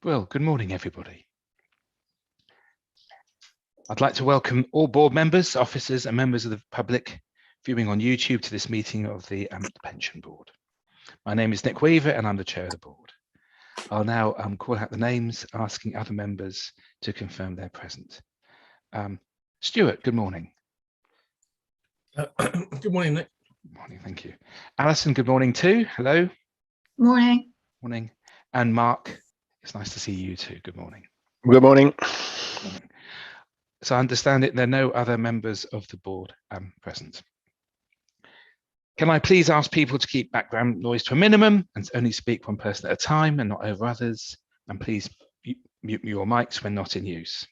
Well, good morning, everybody. I'd like to welcome all board members, officers and members of the public viewing on YouTube to this meeting of the Pension Board. My name is Nick Weaver and I'm the chair of the board. I'll now call out the names, asking other members to confirm they're present. Stuart, good morning. Good morning, Nick. Good morning, thank you. Alison, good morning too. Hello. Morning. Morning. And Mark, it's nice to see you too. Good morning. Good morning. Good morning. So I understand there are no other members of the board present. Can I please ask people to keep background noise to a minimum and only speak one person at a time and not over others? And please mute your mics when not in use.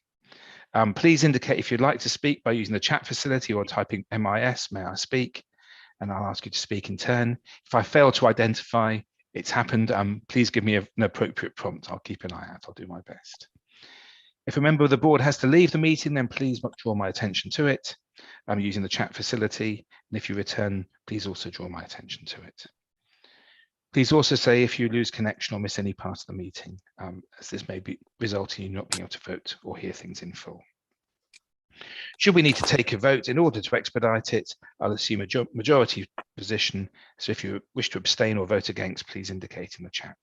Please indicate if you'd like to speak by using the chat facility or typing MIS, may I speak? And I'll ask you to speak in turn. If I fail to identify it's happened, please give me an appropriate prompt. I'll keep an eye out, I'll do my best. If a member of the board has to leave the meeting, then please draw my attention to it. I'm using the chat facility. And if you return, please also draw my attention to it. Please also say if you lose connection or miss any part of the meeting, as this may result in you not being able to vote or hear things in full. Should we need to take a vote in order to expedite it, I'll assume a majority position. So if you wish to abstain or vote against, please indicate in the chat.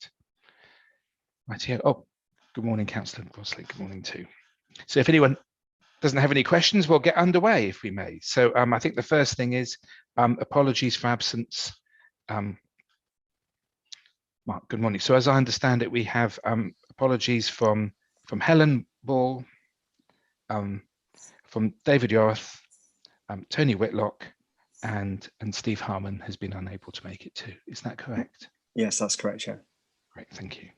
Right here. Oh, good morning, Councillor Crossley. Good morning too. So if anyone doesn't have any questions, we'll get underway if we may. So I think the first thing is apologies for absence. Mark, good morning. So as I understand it, we have apologies from Helen Ball, from David Yorth, Tony Whitlock, and Steve Harmon has been unable to make it too. Is that correct? Yes, that's correct, Chair. Great, thank you.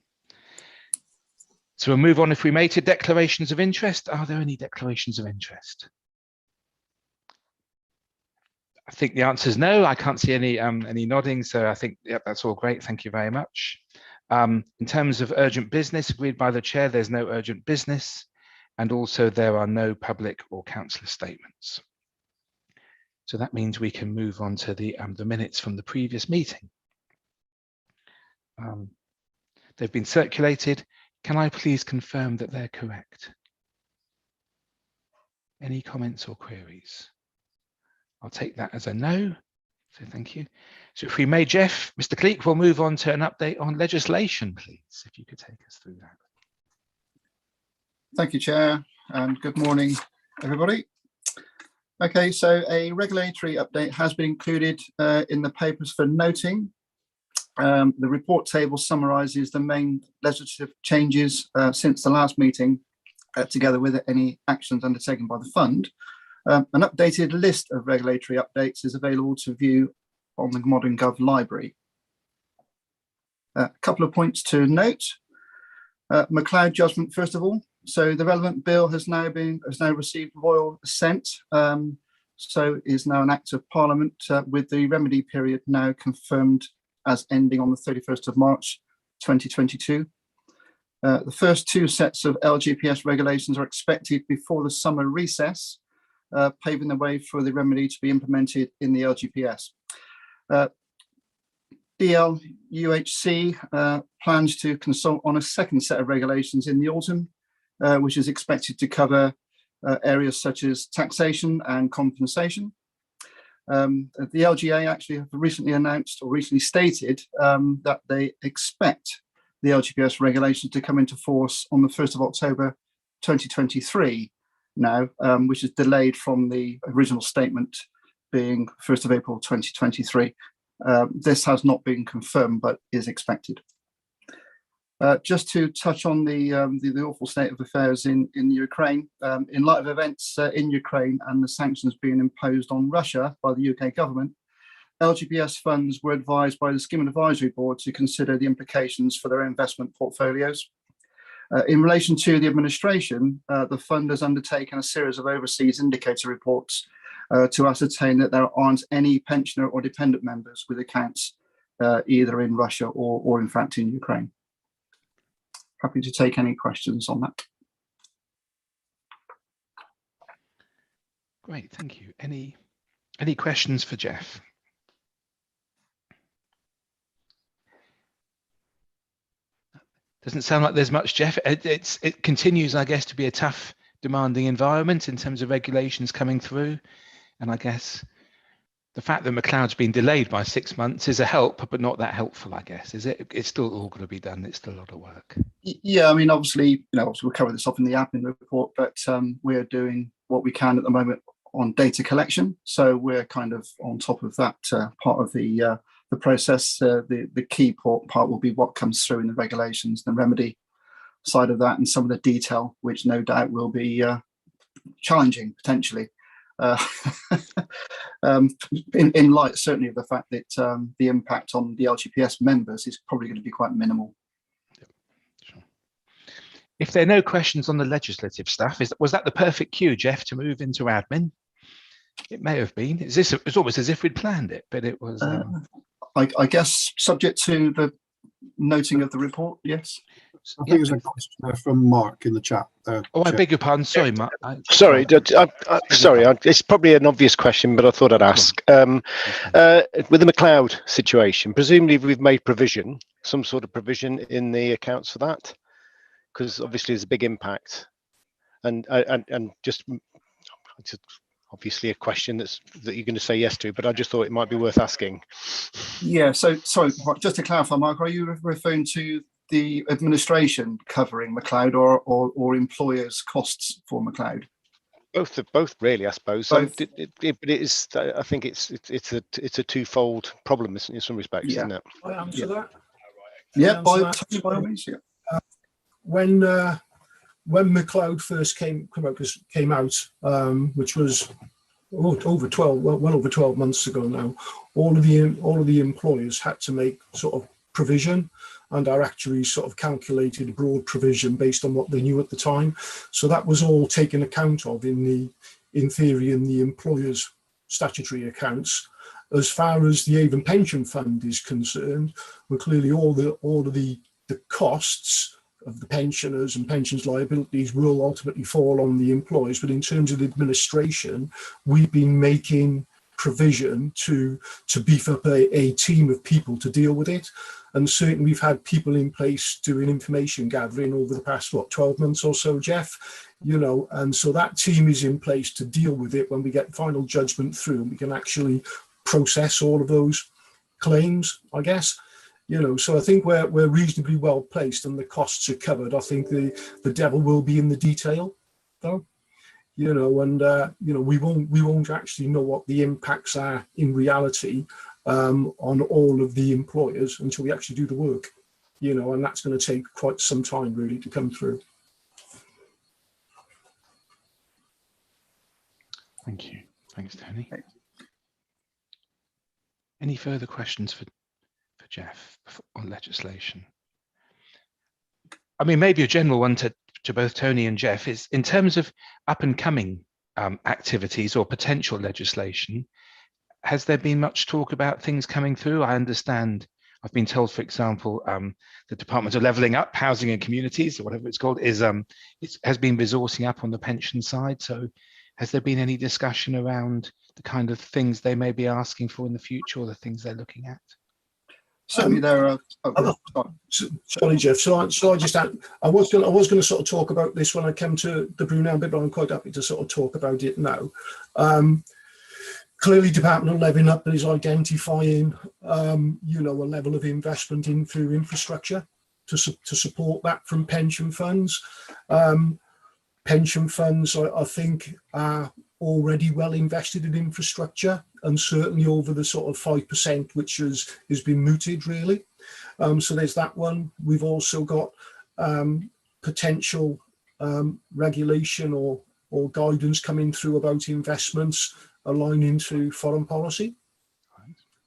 So we'll move on, if we may, to declarations of interest. Are there any declarations of interest? I think the answer is no. I can't see any nodding, so I think that's all great. Thank you very much. In terms of urgent business, agreed by the chair, there's no urgent business, and also there are no public or councillor statements. So that means we can move on to the minutes from the previous meeting. They've been circulated. Can I please confirm that they're correct? Any comments or queries? I'll take that as a no, so thank you. So if we may, Jeff, Mr. Cleek, we'll move on to an update on legislation, please, if you could take us through that. Thank you, Chair, and good morning, everybody. Okay, so a regulatory update has been included in the papers for noting. The report table summarises the main legislative changes since the last meeting, together with any actions undertaken by the fund. An updated list of regulatory updates is available to view on the Modern Gov library. A couple of points to note. McLeod judgment, first of all. So the relevant bill has now received royal assent, so is now an Act of Parliament with the remedy period now confirmed as ending on the 31st of March 2022. The first two sets of LGPS regulations are expected before the summer recess, paving the way for the remedy to be implemented in the LGPS. DLUHC plans to consult on a second set of regulations in the autumn, which is expected to cover areas such as taxation and compensation. The LGA actually have recently announced or recently stated that they expect the LGPS regulations to come into force on the 1st of October 2023 now, which is delayed from the original statement being 1st of April 2023. This has not been confirmed, but is expected. Just to touch on the awful state of affairs in Ukraine, in light of events in Ukraine and the sanctions being imposed on Russia by the UK government, LGPS funds were advised by the Scheme Advisory Board to consider the implications for their investment portfolios. In relation to the administration, the fund has undertaken a series of overseas indicator reports to ascertain that there aren't any pensioner or dependent members with accounts either in Russia or in fact in Ukraine. Happy to take any questions on that. Great, thank you. Any questions for Jeff? Doesn't sound like there's much, Jeff. It continues, I guess, to be a tough, demanding environment in terms of regulations coming through. And I guess the fact that McLeod's been delayed by 6 months is a help, but not that helpful, I guess. Is it? It's still all going to be done. It's still a lot of work. Yeah, I mean, obviously, we'll cover this off in the admin report, but we're doing what we can at the moment on data collection. So we're kind of on top of that part of the process. The key part will be what comes through in the regulations, the remedy side of that, and some of the detail, which no doubt will be challenging potentially. In light certainly of the fact that the impact on the LGPS members is probably going to be quite minimal. Sure. If there are no questions on the legislative stuff, was that the perfect cue, Jeff, to move into admin? It may have been. It's almost as if we'd planned it, but it was. I guess subject to the noting of the report, yes. I think there's a question from Mark in the chat. I beg your pardon. Sorry, Mark. Sorry, it's probably an obvious question, but I thought I'd ask. With the McLeod situation, presumably we've made provision, some sort of provision in the accounts for that, because obviously there's a big impact, and just obviously a question that you're going to say yes to, but I just thought it might be worth asking. Yeah. So sorry, just to clarify, Mark, are you referring to the administration covering McLeod or employers' costs for McLeod? Both really, I suppose. Both. But it is. I think it's a twofold problem in some respects, isn't it? I answer that. Yeah, by all means. Yeah. When McLeod first came out, which was well over 12 months ago now, all of the employers had to make sort of provision, and our actuaries sort of calculated a broad provision based on what they knew at the time. So that was all taken account of in theory in the employers' statutory accounts. As far as the Avon pension fund is concerned, well, clearly all of the costs of the pensioners and pensions liabilities will ultimately fall on the employers. But in terms of the administration, we've been making provision to beef up a team of people to deal with it. And certainly we've had people in place doing information gathering over the past, 12 months or so, Jeff, and so that team is in place to deal with it when we get final judgment through, and we can actually process all of those claims, I guess. So I think we're reasonably well placed and the costs are covered. I think the devil will be in the detail, though. We won't actually know what the impacts are in reality on all of the employers until we actually do the work, and that's going to take quite some time really to come through. Thank you. Thanks, Tony. Any further questions for Jeff on legislation? I mean, maybe a general one to both Tony and Jeff is in terms of up and coming activities or potential legislation. Has there been much talk about things coming through? I understand, I've been told, for example, the Department of Levelling Up, Housing and Communities, or whatever it's called, it has been resourcing up on the pension side. So has there been any discussion around the kind of things they may be asking for in the future or the things they're looking at? Certainly there are. Sorry, Jeff. So I just add, I was going to sort of talk about this when I came to the Brunel bit, but I'm quite happy to sort of talk about it now. Clearly, Department of Levelling Up is identifying, a level of investment through infrastructure to support that from pension funds. Pension funds, I think, are already well invested in infrastructure, and certainly over the sort of 5%, which has been mooted really. So there's that one. We've also got potential regulation or guidance coming through about investments aligning to foreign policy.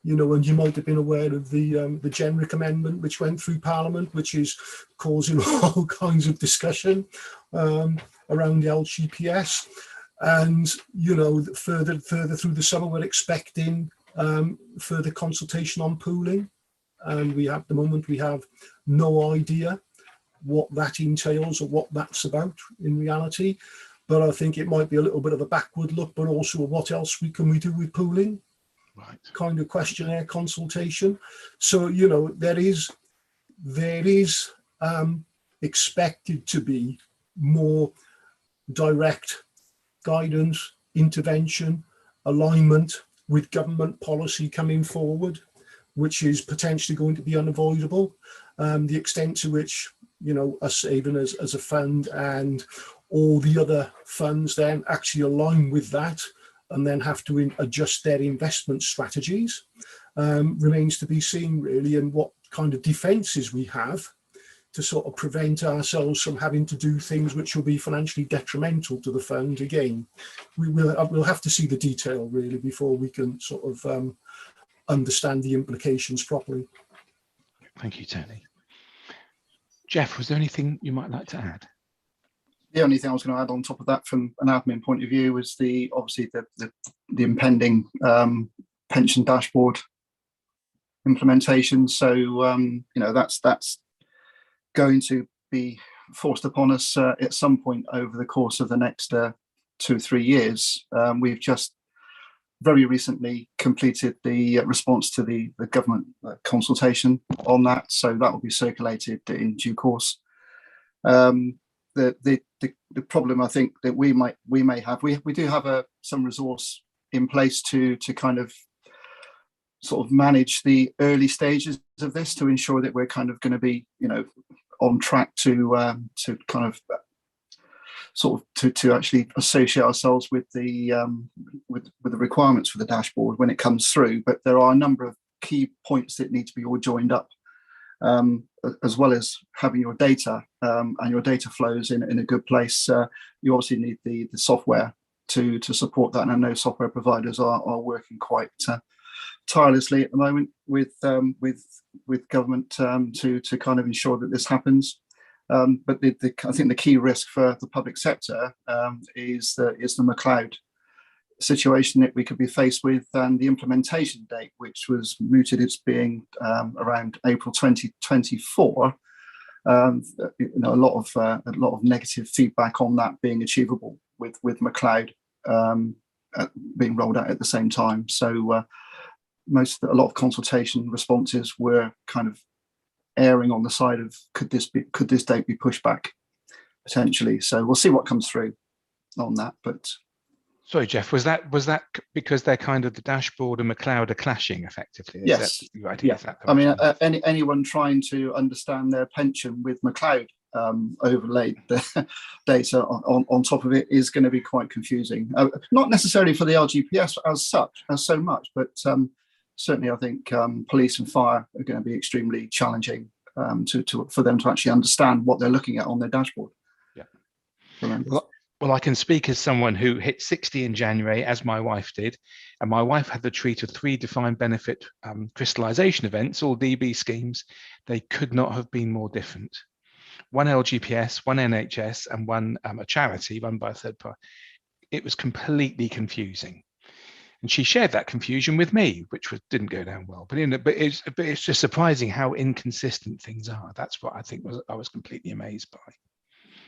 And you might have been aware of the generic amendment which went through Parliament, which is causing all kinds of discussion around the LGPS. And further through the summer, we're expecting further consultation on pooling, and we have no idea what that entails or what that's about in reality. But I think it might be a little bit of a backward look, but also what else can we do with pooling? Right. Kind of questionnaire consultation. So there is expected to be more direct guidance, intervention, alignment with government policy coming forward, which is potentially going to be unavoidable. The extent to which, us Avon as a fund and all the other funds then actually align with that and then have to adjust their investment strategies remains to be seen, really, and what kind of defences we have to sort of prevent ourselves from having to do things which will be financially detrimental to the fund. Again, we'll have to see the detail, really, before we can sort of understand the implications properly. Thank you, Tony. Jeff, was there anything you might like to add? The only thing I was going to add on top of that from an admin point of view was obviously the impending pension dashboard implementation. So that's going to be forced upon us at some point over the course of the next 2 or 3 years. We've just very recently completed the response to the government consultation on that, so that will be circulated in due course. The problem I think that we may have, we do have some resource in place to kind of sort of manage the early stages of this, to ensure that we're kind of going to be on track to kind of sort of to actually associate ourselves with the requirements for the dashboard when it comes through. But there are a number of key points that need to be all joined up, as well as having your data and your data flows in a good place. You obviously need the software to support that, and I know software providers are working quite tirelessly at the moment with government to kind of ensure that this happens. But I think the key risk for the public sector is the McLeod situation that we could be faced with, and the implementation date, which was mooted as being around April 2024. A lot of negative feedback on that being achievable with McLeod being rolled out at the same time. So a lot of consultation responses were kind of erring on the side of could this date be pushed back potentially. So we'll see what comes through on that. But sorry, Jeff, was that because they're kind of the dashboard and McLeod are clashing effectively? Yes. Right. Yeah. I mean, anyone trying to understand their pension with McLeod overlaid the data on top of it is going to be quite confusing. Not necessarily for the LGPS as so much, but certainly I think police and fire are going to be extremely challenging for them to actually understand what they're looking at on their dashboard. Yeah. Well, I can speak as someone who hit 60 in January, as my wife did, and my wife had the treat of 3 defined benefit crystallization events, all DB schemes. They could not have been more different. One LGPS, one NHS, and one a charity run by a third party. It was completely confusing, and she shared that confusion with me, which didn't go down well. But it's just surprising how inconsistent things are. That's what I think I was completely amazed by.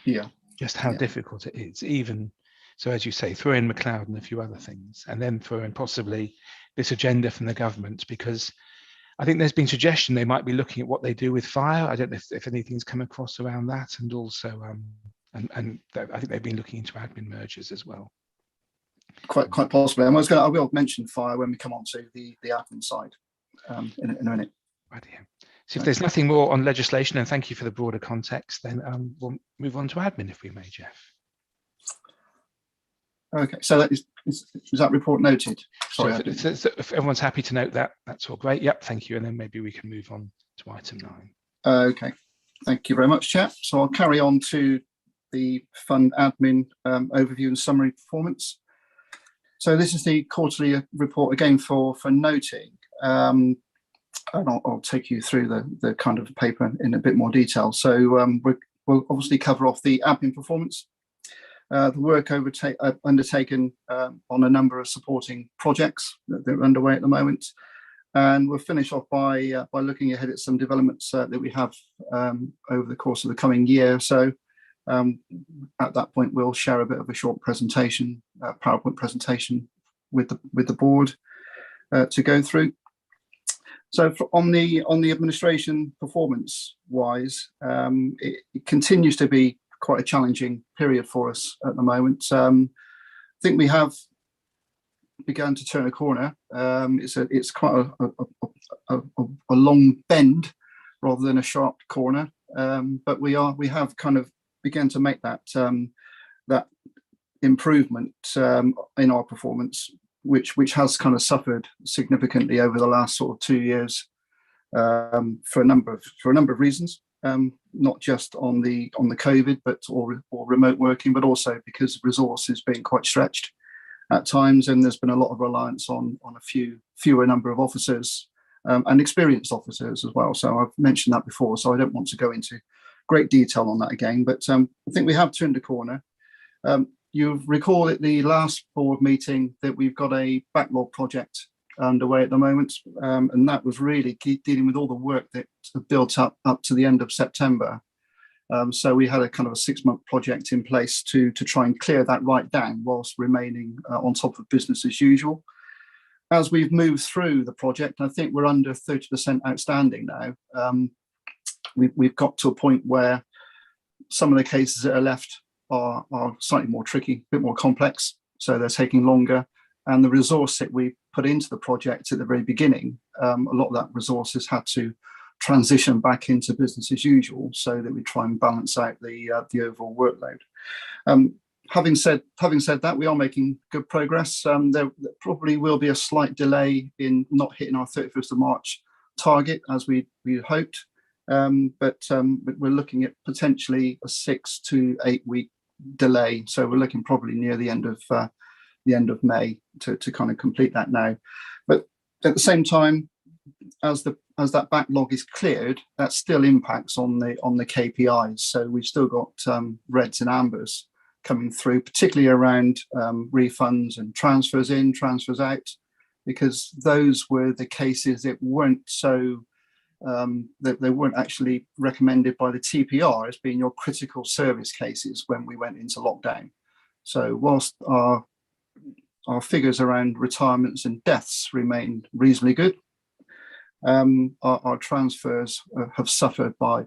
Yeah. Just how difficult it is, even so, as you say, throw in McLeod and a few other things, and then throw in possibly this agenda from the government, because I think there's been suggestion they might be looking at what they do with fire. I don't know if anything's come across around that, and also I think they've been looking into admin mergers as well. Quite possibly. I will mention fire when we come on to the admin side in a minute. Right here. So if there's nothing more on legislation, and thank you for the broader context, then we'll move on to admin, if we may, Jeff. Okay, so is that report noted? Sorry, so if everyone's happy to note that, that's all great. Yep, thank you. And then maybe we can move on to item 9. Okay, thank you very much, Chair. So I'll carry on to the fund admin overview and summary performance. So this is the quarterly report again for noting. And I'll take you through the kind of paper in a bit more detail. So we'll obviously cover off the admin performance, the work undertaken on a number of supporting projects that are underway at the moment, and we'll finish off by looking ahead at some developments that we have over the course of the coming year. So at that point, we'll share a bit of a short presentation, PowerPoint presentation with the board to go through. So on the administration performance wise, it continues to be quite a challenging period for us at the moment. I think we have begun to turn a corner. It's quite a long bend rather than a sharp corner, but we have kind of begun to make that that improvement in our performance, which has kind of suffered significantly over the last sort of 2 years for a number of reasons, not just on the COVID, but or remote working, but also because resources being quite stretched at times, and there's been a lot of reliance on a fewer number of officers and experienced officers as well. So I've mentioned that before, so I don't want to go into great detail on that again, but I think we have turned a corner. You recall at the last board meeting that we've got a backlog project underway at the moment, and that was really dealing with all the work that built up to the end of September. So we had a kind of a 6-month project in place to try and clear that right down whilst remaining on top of business as usual. As we've moved through the project, I think we're under 30% outstanding now. We've got to a point where some of the cases that are left are slightly more tricky, a bit more complex, so they're taking longer. And the resource that we put into the project at the very beginning, a lot of that resource has had to transition back into business as usual, so that we try and balance out the overall workload. Having said that, we are making good progress. There probably will be a slight delay in not hitting our 31st of March target as we hoped, but we're looking at potentially a 6 to 8 week delay. So we're looking probably near the end of May to kind of complete that now. But at the same time, as that backlog is cleared, that still impacts on the KPIs. So we've still got reds and ambers coming through, particularly around refunds and transfers in, transfers out, because those were the cases that weren't so that they weren't actually recommended by the TPR as being your critical service cases when we went into lockdown. So whilst our figures around retirements and deaths remain reasonably good, our transfers have suffered by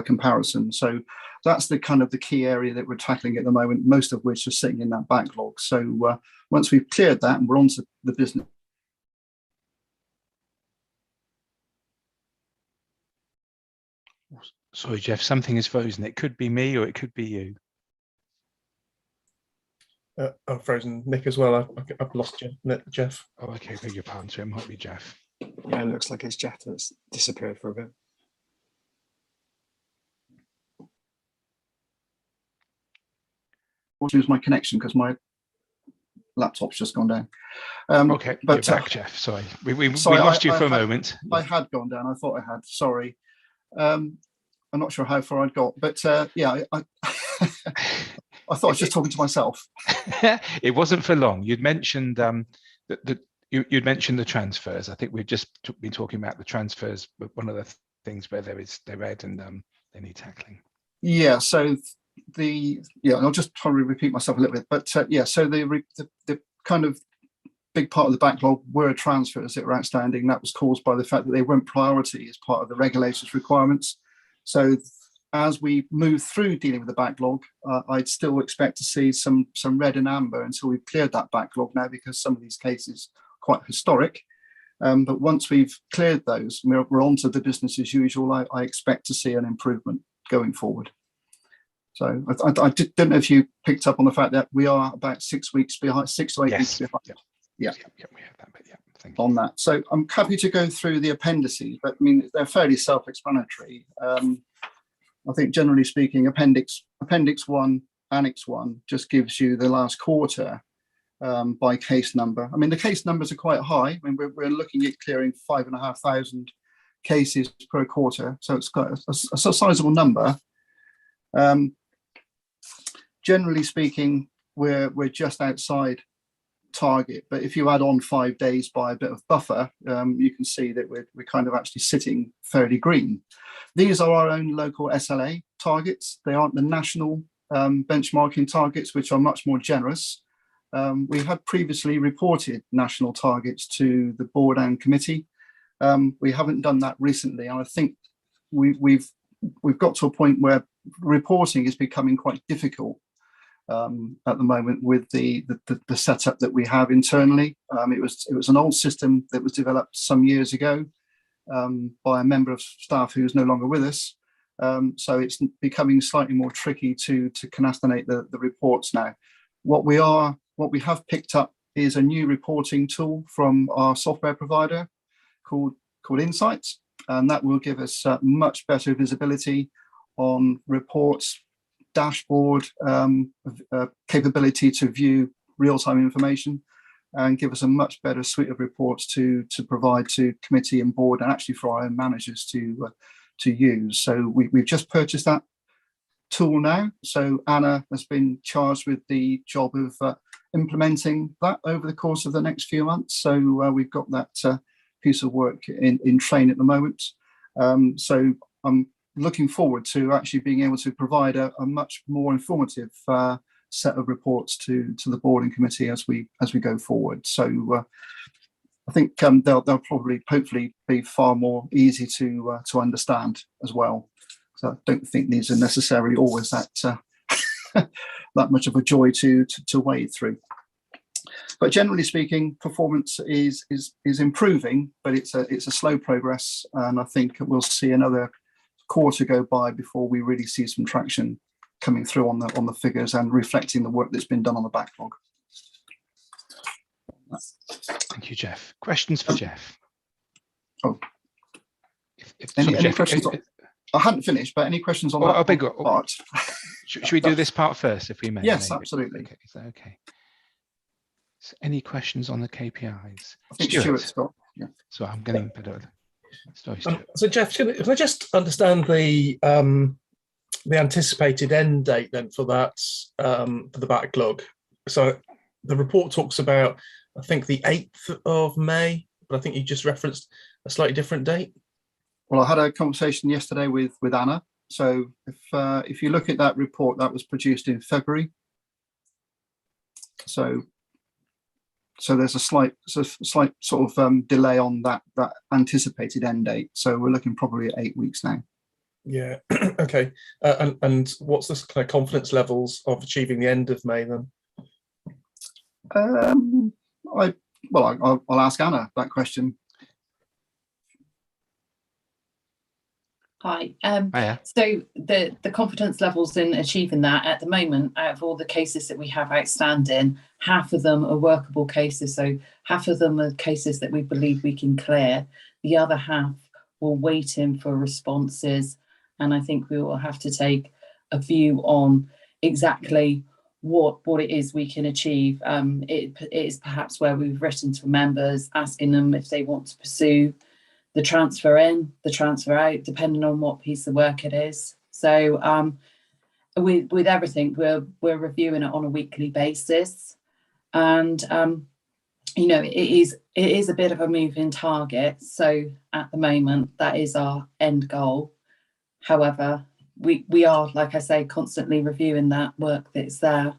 comparison. So that's the kind of the key area that we're tackling at the moment, most of which are sitting in that backlog. So once we've cleared that and we're onto the business. Sorry, Jeff, something is frozen. It could be me or it could be you. I'm frozen. Nick as well. I've lost Jeff. Oh, okay, beg your pardon. So it might be Jeff. Yeah, it looks like it's Jeff that's disappeared for a bit. I'll lose my connection because my laptop's just gone down. Okay, but you're back, Jeff. Sorry, we sorry, lost you for a moment. I had gone down. I thought I had. Sorry. I'm not sure how far I'd got, but yeah, I I thought I was just talking to myself. It wasn't for long. You'd mentioned you'd mentioned the transfers. I think we've just been talking about the transfers, but one of the things where they're red and they need tackling. Yeah. So I'll just probably repeat myself a little bit, but yeah. So the kind of big part of the backlog were transfers that were outstanding. That was caused by the fact that they weren't priority as part of the regulators' requirements. So as we move through dealing with the backlog, I'd still expect to see some red and amber until we've cleared that backlog now, because some of these cases are quite historic. But once we've cleared those, we're on to the business as usual. I expect to see an improvement going forward. So I don't know if you picked up on the fact that we are about 6 weeks behind, 6 to 8 weeks behind. Yeah, we have that, but yeah, thank you. On that. So I'm happy to go through the appendices, but I mean, they're fairly self-explanatory. I think generally speaking, Appendix 1, Annex 1 just gives you the last quarter by case number. I mean, the case numbers are quite high. I mean, we're looking at clearing 5,500 cases per quarter, so it's got a sizable number. Generally speaking, we're just outside target, but if you add on 5 days by a bit of buffer, you can see that we're kind of actually sitting fairly green. These are our own local SLA targets. They aren't the national benchmarking targets, which are much more generous. We had previously reported national targets to the board and committee, We haven't done that recently, and I think we've got to a point where reporting is becoming quite difficult at the moment with the setup that we have internally. It was an old system that was developed some years ago by a member of staff who is no longer with us. So it's becoming slightly more tricky to concatenate the reports now. What we have picked up is a new reporting tool from our software provider called Insights, and that will give us much better visibility on reports, dashboard, capability to view real-time information, and give us a much better suite of reports to provide to committee and board, and actually for our own managers to use. So we've just purchased that tool now. So Anna has been charged with the job of implementing that over the course of the next few months. So we've got that piece of work in train at the moment. So I'm looking forward to actually being able to provide a much more informative set of reports to the board and committee as we go forward. So I think they'll probably hopefully be far more easy to understand as well. So I don't think these are necessarily always that that much of a joy to wade through. But generally speaking, performance is improving, but it's a slow progress, and I think we'll see another quarter go by before we really see some traction coming through on the figures and reflecting the work that's been done on the backlog. Thank you, Jeff. Questions for Jeff? Oh, Any questions? I hadn't finished, but any questions on that part? Should we do this part first, if we may? Yes, maybe? absolutely. Okay, is that okay? So any questions on the KPIs? I think Stuart's got. Yeah. So I'm getting better. Sorry, So Jeff, can I just understand the anticipated end date then for that for the backlog? So the report talks about, I think, the 8th of May, but I think you just referenced a slightly different date. Well, I had a conversation yesterday with Anna. So if you look at that report, that was produced in February. So there's a slight sort of delay on that anticipated end date. So we're looking probably at 8 weeks now. Yeah. Okay. And what's the kind of confidence levels of achieving the end of May then? I'll ask Anna that question. Hi. Hiya. So the confidence levels in achieving that at the moment, out of all the cases that we have outstanding, half of them are workable cases. So half of them are cases that we believe we can clear. The other half will wait in for responses. And I think we will have to take a view on exactly what it is we can achieve. It is perhaps where we've written to members, asking them if they want to pursue the transfer in, the transfer out, depending on what piece of work it is. So with everything, we're reviewing it on a weekly basis, and it is a bit of a moving target. So at the moment, that is our end goal. However, we are, like I say, constantly reviewing that work that's there.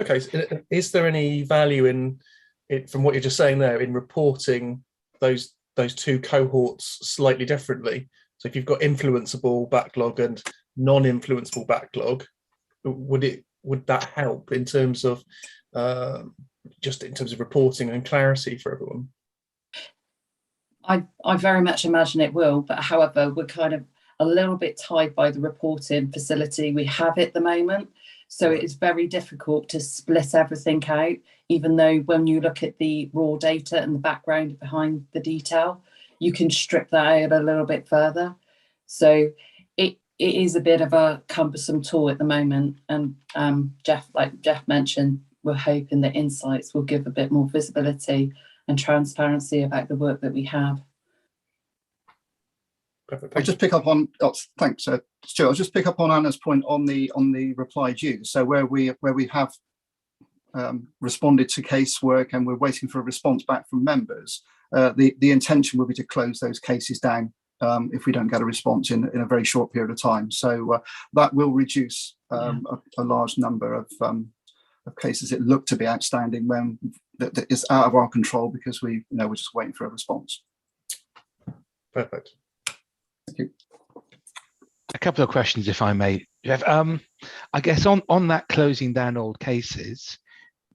Okay, so is there any value in it, from what you're just saying there, in reporting those two cohorts slightly differently? So if you've got influenceable backlog and non-influenceable backlog, would that help in terms of just in terms of reporting and clarity for everyone? I very much imagine it will, but however, we're kind of a little bit tied by the reporting facility we have at the moment. So it is very difficult to split everything out, even though when you look at the raw data and the background behind the detail, you can strip that out a little bit further. So it is a bit of a cumbersome tool at the moment. And like Jeff mentioned, we're hoping that Insights will give a bit more visibility and transparency about the work that we have. I'll just pick up on. Thanks, Stuart. I'll just pick up on Anna's point on the reply due. So where we have responded to casework and we're waiting for a response back from members, the intention will be to close those cases down if we don't get a response in a very short period of time. So that will reduce a large number of cases that look to be outstanding when that is out of our control because we're just waiting for a response. Perfect. Thank you. A couple of questions, if I may, Jeff. I guess on that closing down old cases,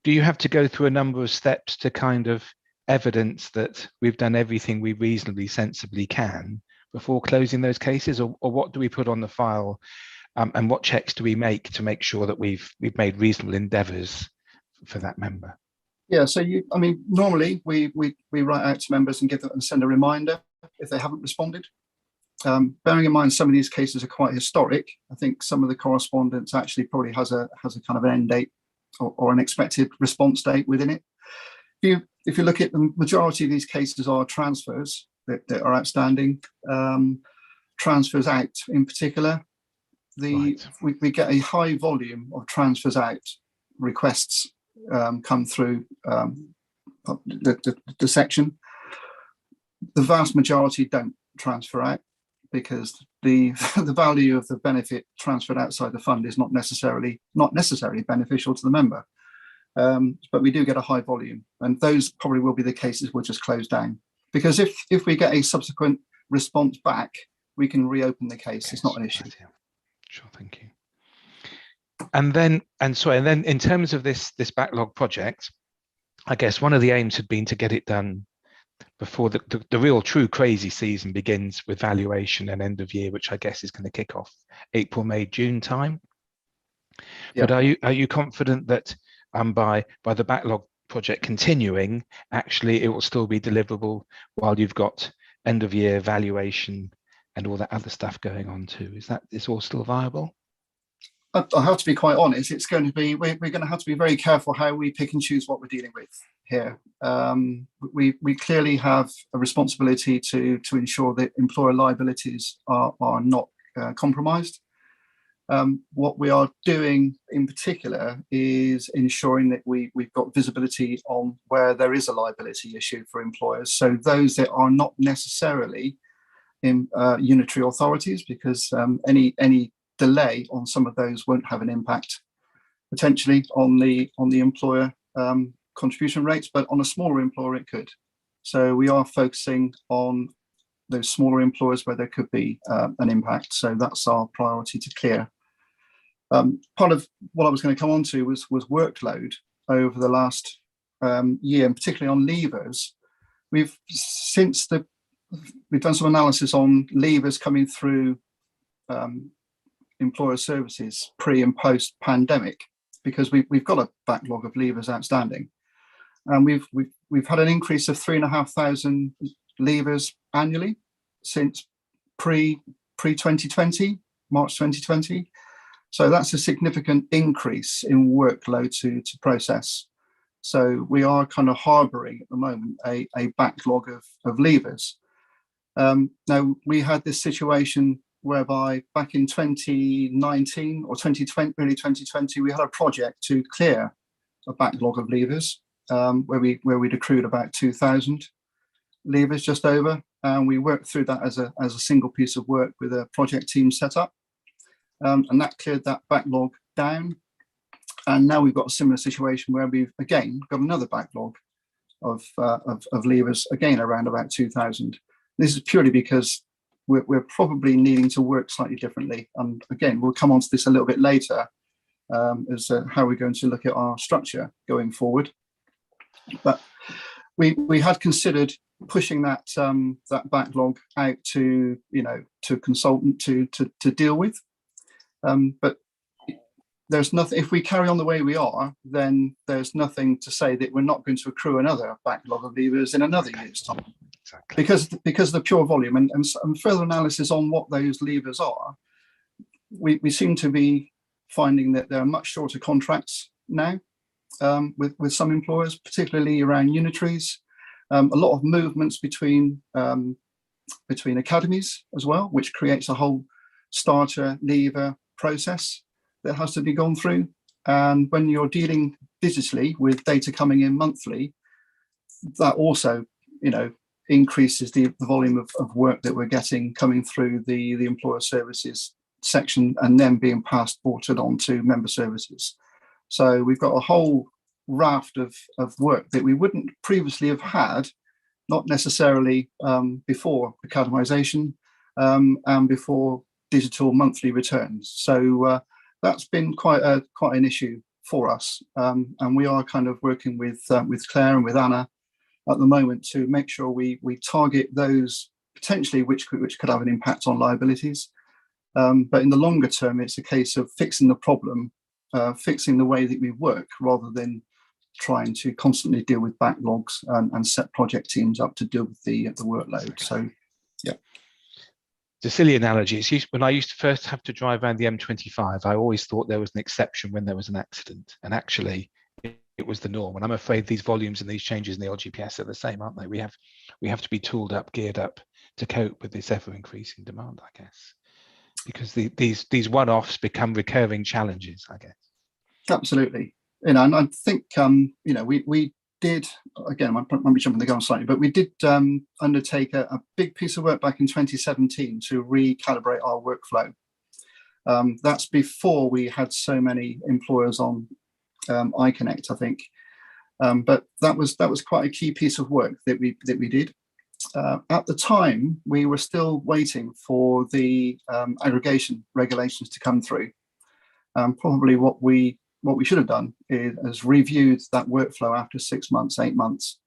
do you have to go through a number of steps to kind of evidence that we've done everything we reasonably sensibly can before closing those cases, or what do we put on the file, and what checks do we make to make sure that we've made reasonable endeavours for that member? Yeah, so normally we write out to members and give them and send a reminder if they haven't responded. Bearing in mind some of these cases are quite historic, I think some of the correspondence actually probably has a kind of an end date or an expected response date within it. If you look at the majority of these cases are transfers that are outstanding, transfers out in particular. We get a high volume of transfers out requests come through the section. The vast majority don't transfer out because the value of the benefit transferred outside the fund is not necessarily beneficial to the member. But we do get a high volume, and those probably will be the cases we'll just close down, because if we get a subsequent response back, we can reopen the case. It's not an issue. Sure, thank you. And then in terms of this backlog project, I guess one of the aims had been to get it done before the real true crazy season begins with valuation and end of year, which I guess is going to kick off April, May, June time. Yeah. But are you confident that by the backlog project continuing, actually it will still be deliverable while you've got end of year valuation and all that other stuff going on too? Is all still viable? I have to be quite honest. It's going to be we're going to have to be very careful how we pick and choose what we're dealing with here. We clearly have a responsibility to ensure that employer liabilities are not compromised. What we are doing in particular is ensuring that we've got visibility on where there is a liability issue for employers. So those that are not necessarily in unitary authorities, because any delay on some of those won't have an impact potentially on the employer contribution rates, but on a smaller employer it could. So we are focusing on those smaller employers where there could be an impact. So that's our priority to clear. Part of what I was going to come on to was workload over the last year, and particularly on leavers. We've done some analysis on leavers coming through employer services pre and post pandemic, because we've got a backlog of leavers outstanding, and we've had an increase of 3,500 leavers annually since pre 2020, March 2020. So that's a significant increase in workload to process. So we are kind of harbouring at the moment a backlog of leavers. Now, we had this situation whereby back in 2019 or 2020, early 2020, we had a project to clear a backlog of leavers where we'd accrued about 2,000 leavers just over, and we worked through that as a single piece of work with a project team set up. And that cleared that backlog down. And now we've got a similar situation where we've again got another backlog of leavers, again around about 2,000. This is purely because we're probably needing to work slightly differently. And again, we'll come on to this a little bit later as how we're going to look at our structure going forward. But we had considered pushing that backlog out to a consultant to deal with. But there's nothing, if we carry on the way we are, then there's nothing to say that we're not going to accrue another backlog of leavers in another year's time. Exactly. Because of the pure volume and further analysis on what those leavers are, we seem to be finding that there are much shorter contracts now with some employers, particularly around unitaries. A lot of movements between academies as well, which creates a whole starter leaver process that has to be gone through. And when you're dealing digitally with data coming in monthly, that also increases the volume of work that we're getting coming through the employer services section and then being passported on to member services. So we've got a whole raft of work that we wouldn't previously have had, not necessarily before academisation and before digital monthly returns. So that's been quite an issue for us, and we are kind of working with Claire and with Anna at the moment to make sure we target those potentially which could have an impact on liabilities. But in the longer term, it's a case of fixing the problem, fixing the way that we work, rather than trying to constantly deal with backlogs and set project teams up to deal with the workload. Okay. So, yeah. It's a silly analogy. It's when I used to first have to drive around the M25, I always thought there was an exception when there was an accident, and actually it was the norm. And I'm afraid these volumes and these changes in the LGPS are the same, aren't they? We have to be tooled up, geared up to cope with this ever increasing demand, I guess, because these one-offs become recurring challenges, I guess. Absolutely. And I think we did, again, I might be jumping the gun slightly, but we did undertake a big piece of work back in 2017 to recalibrate our workflow. That's before we had so many employers on iConnect, I think. But that was quite a key piece of work that we did. At the time, we were still waiting for the aggregation regulations to come through. Probably what we should have done is reviewed that workflow after 6 months, 8 months,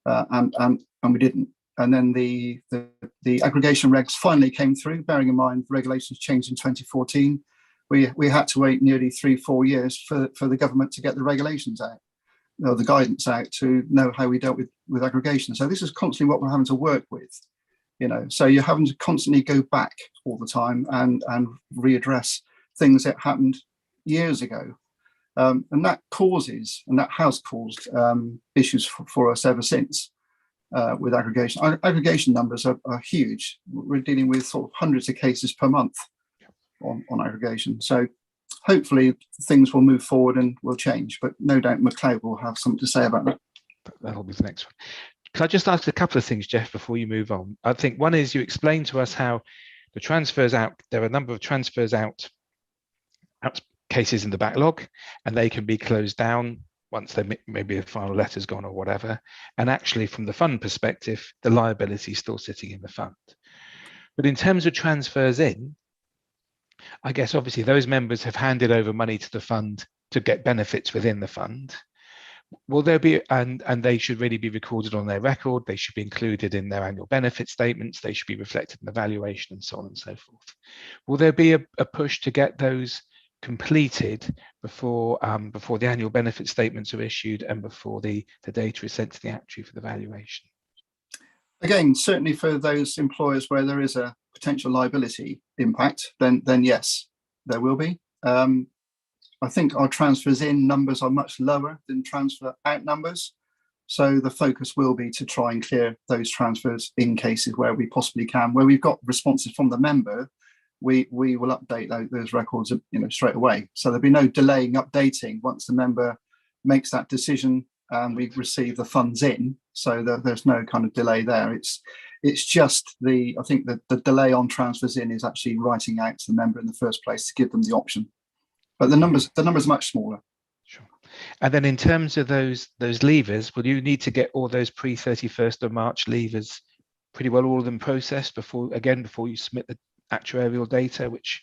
and we didn't. And then the aggregation regs finally came through. Bearing in mind regulations changed in 2014, we had to wait nearly 3-4 years for the government to get the regulations out, or the guidance out, to know how we dealt with aggregation. So this is constantly what we're having to work with, So you're having to constantly go back all the time and readdress things that happened years ago. And that has caused issues for us ever since with aggregation. Our aggregation numbers are huge. We're dealing with sort of hundreds of cases per month on aggregation. So hopefully things will move forward and will change, but no doubt McLeod will have something to say about that. That'll be the next one. Can I just ask a couple of things, Jeff, before you move on? I think one is you explained to us how the transfers out, there are a number of transfers out cases in the backlog, and they can be closed down once maybe a final letter's gone or whatever. And actually, from the fund perspective, the liability is still sitting in the fund. But in terms of transfers in, I guess obviously those members have handed over money to the fund to get benefits within the fund. Will there be, and they should really be recorded on their record, they should be included in their annual benefit statements, they should be reflected in the valuation, and so on and so forth. Will there be a push to get those completed before the annual benefit statements are issued and before the data is sent to the actuary for the valuation? Again, certainly for those employers where there is a potential liability impact, then yes, there will be. I think our transfers in numbers are much lower than transfer out numbers. So the focus will be to try and clear those transfers in cases where we possibly can. Where we've got responses from the member, we will update those records straight away. So there'll be no delaying updating once the member makes that decision and we receive the funds in. So there's no kind of delay there. It's just I think the delay on transfers in is actually writing out to the member in the first place to give them the option. But the numbers are much smaller. Sure. And then in terms of those levers, will you need to get all those pre-31st of March levers, pretty well all of them processed before you submit the actuarial data, which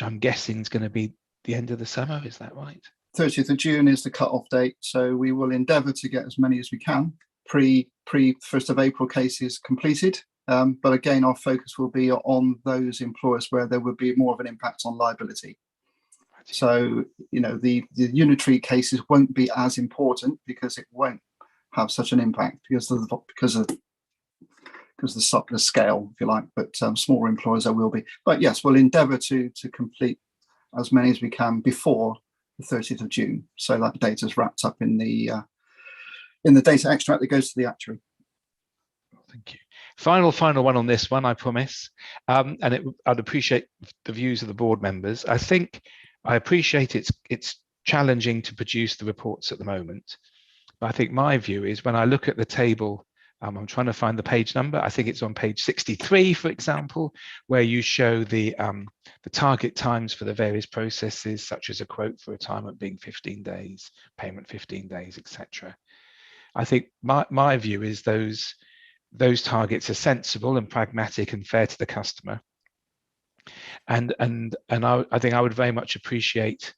I'm guessing is going to be the end of the summer? Is that right? 30th of June is the cut-off date. So we will endeavour to get as many as we can pre 1st of April cases completed. But again, our focus will be on those employers where there would be more of an impact on liability. So, the unitary cases won't be as important because it won't have such an impact because of the scale, if you like. But smaller employers there will be. But yes, we'll endeavour to complete as many as we can before the 30th of June, so that data is wrapped up in the data extract that goes to the actuary. Thank you. Final one on this one, I promise. I'd appreciate the views of the board members. I appreciate it's challenging to produce the reports at the moment, but I think my view is when I look at the table I'm trying to find the page number. I think it's on page 63, for example, where you show the target times for the various processes, such as a quote for retirement being 15 days, payment 15 days, etc. I think my view is those targets are sensible and pragmatic and fair to the customer. And I think I would very much appreciate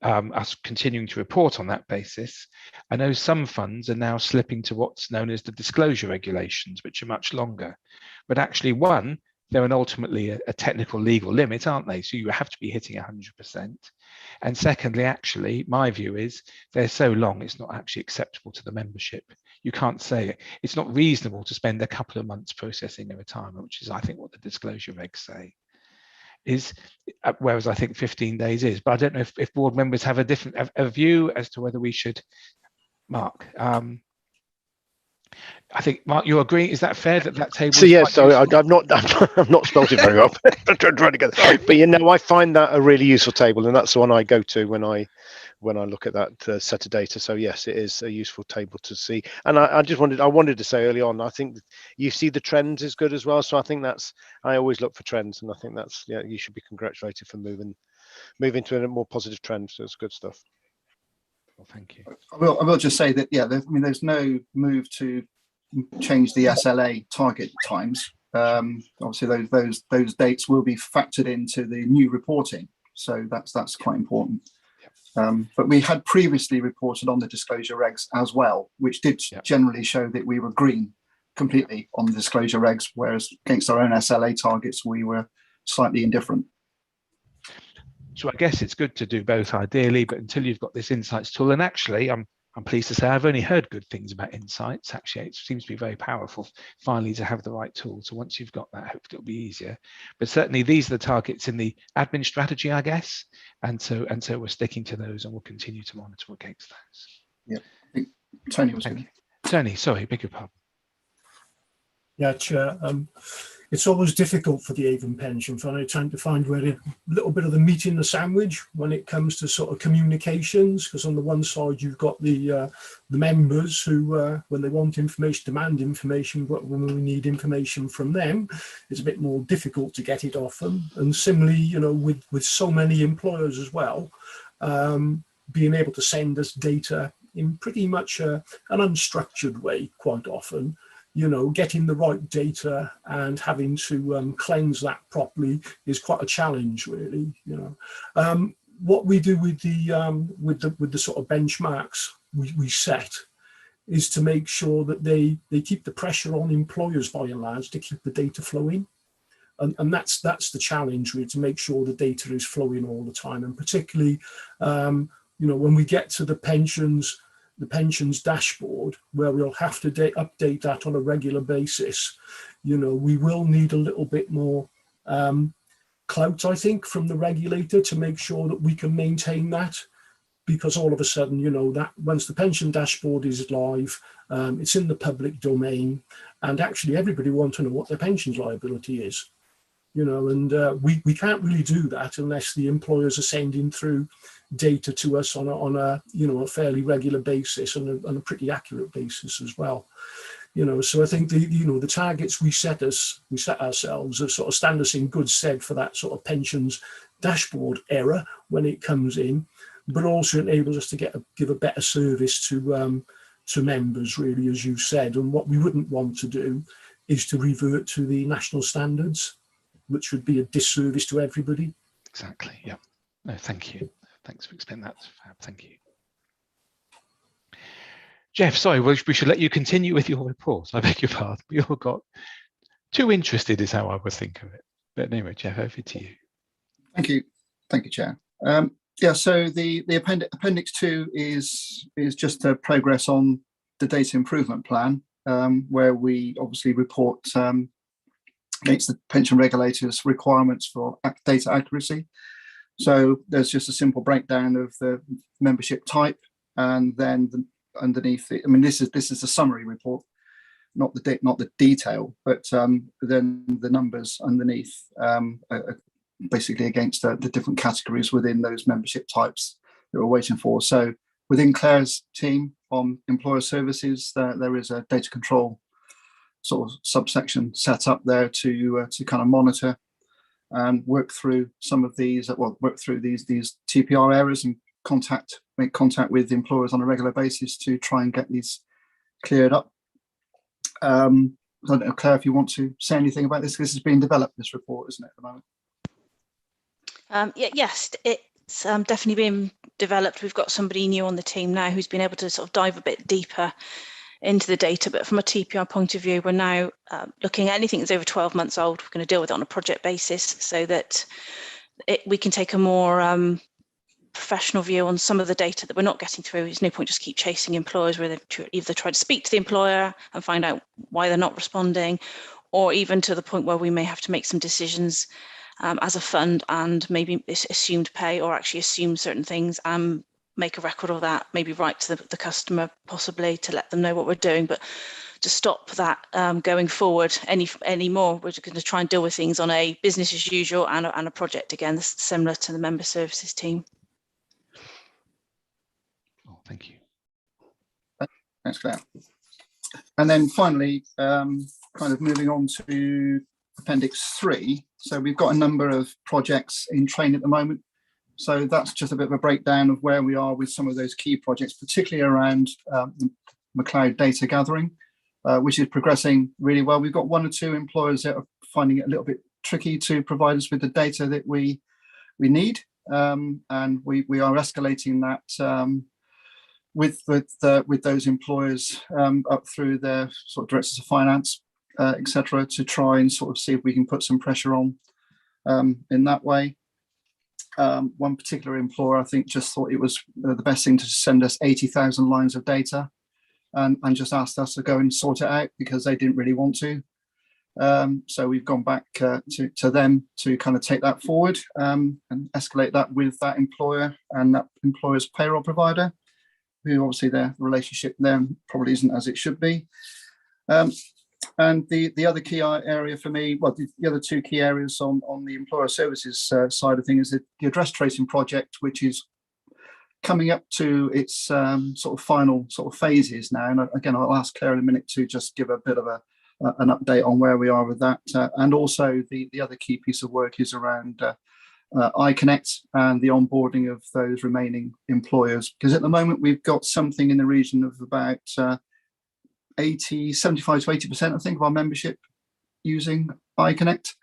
us continuing to report on that basis. I know some funds are now slipping to what's known as the disclosure regulations, which are much longer. But actually, one, they're ultimately a technical legal limit, aren't they? So you have to be hitting 100%. And secondly, actually, my view is they're so long, it's not actually acceptable to the membership. You can't say it's not reasonable to spend a couple of months processing a retirement, which is, I think, what the disclosure regs say. Whereas I think 15 days is, but I don't know if board members have a different view as to whether we should. Mark, I think Mark, you agree? Is that fair that table? So yes, so I'm not spelled it very well. I'm trying to get that. But I find that a really useful table, and that's the one I go to when I look at that set of data. So yes, it is a useful table to see. And I wanted to say early on, I think you see the trends is good as well. So I think I always look for trends, and I think that's, you should be congratulated for moving to a more positive trend. So it's good stuff. Well, thank you. I will just say that there's no move to change the SLA target times. Obviously, those dates will be factored into the new reporting, so that's quite important. But we had previously reported on the disclosure regs as well, which did generally show that we were green completely on the disclosure regs, whereas against our own SLA targets, we were slightly indifferent. So I guess it's good to do both ideally, but until you've got this insights tool, and actually I'm pleased to say I've only heard good things about insights. Actually, it seems to be very powerful finally to have the right tool. So once you've got that, hopefully it'll be easier. But certainly these are the targets in the admin strategy, I guess. And so we're sticking to those, and we'll continue to monitor against those. Yeah, I think Tony was good. Tony, sorry, beg your pardon. Yeah, Chair. It's always difficult for the Avon pension fund. I tend to find where a little bit of the meat in the sandwich when it comes to sort of communications, because on the one side you've got the members who, when they want information, demand information, but when we need information from them, it's a bit more difficult to get it off them. And similarly, with so many employers as well, being able to send us data in pretty much an unstructured way quite often. Getting the right data and having to cleanse that properly is quite a challenge, really. What we do with the sort of benchmarks we set is to make sure that they keep the pressure on employers by and large to keep the data flowing, and that's the challenge, really, to make sure the data is flowing all the time, and particularly when we get to the pensions dashboard, where we'll have to update that on a regular basis. We will need a little bit more clout, I think, from the regulator to make sure that we can maintain that, because all of a sudden, that once the pension dashboard is live, it's in the public domain, and actually everybody wants to know what their pensions liability is. And we can't really do that unless the employers are sending through data to us on a fairly regular basis and a pretty accurate basis as well. So I think the targets we set ourselves sort of stand us in good stead for that sort of pensions dashboard era when it comes in, but also enables us to give a better service to members, really, as you said. And what we wouldn't want to do is to revert to the national standards, which would be a disservice to everybody. Exactly. Yeah. No, thank you. Thanks for explaining that. Thank you. Jeff, sorry, we should let you continue with your report. I beg your pardon. We all got too interested is how I would think of it. But anyway, Jeff, over to you. Thank you, Chair. So the Appendix 2 is just a progress on the data improvement plan, where we obviously report against the pension regulators' requirements for data accuracy. So there's just a simple breakdown of the membership type, and then underneath it, this is a summary report, not the detail, but then the numbers underneath are basically against the different categories within those membership types that we're waiting for. So within Claire's team on employer services, there is a data control sort of subsection set up there to kind of monitor and work through some of these, work through these TPR areas and make contact with employers on a regular basis to try and get these cleared up. I don't know, Claire, if you want to say anything about this. This is being developed, this report, isn't it, at the moment? Yes, it's definitely being developed. We've got somebody new on the team now who's been able to sort of dive a bit deeper into the data, but from a TPR point of view, we're now looking at anything that's over 12 months old. We're going to deal with it on a project basis so that we can take a more professional view on some of the data that we're not getting through. There's no point just keep chasing employers where they've either tried to speak to the employer and find out why they're not responding, or even to the point where we may have to make some decisions as a fund and maybe assumed pay or actually assume certain things and make a record of that, maybe write to the customer possibly to let them know what we're doing. But to stop that going forward any more, we're going to try and deal with things on a business as usual and a project again. This is similar to the member services team. Oh, thank you. Thanks, Claire. And then finally, kind of moving on to Appendix 3. So we've got a number of projects in train at the moment. So that's just a bit of a breakdown of where we are with some of those key projects, particularly around the McLeod data gathering, which is progressing really well. We've got one or two employers that are finding it a little bit tricky to provide us with the data that we need, and we are escalating that with those employers up through their sort of directors of finance, etc., to try and sort of see if we can put some pressure on in that way. One particular employer, I think, just thought it was the best thing to send us 80,000 lines of data and just asked us to go and sort it out because they didn't really want to. So we've gone back to them to kind of take that forward and escalate that with that employer and that employer's payroll provider, who obviously their relationship there probably isn't as it should be. And the other key area for me, well, the other two key areas on the employer services side of things is the address tracing project, which is coming up to its sort of final sort of phases now. And again, I'll ask Claire in a minute to just give a bit of an update on where we are with that. And also the other key piece of work is around iConnect and the onboarding of those remaining employers. Because at the moment, we've got something in the region of about 75 to 80%, I think, of our membership using iConnect.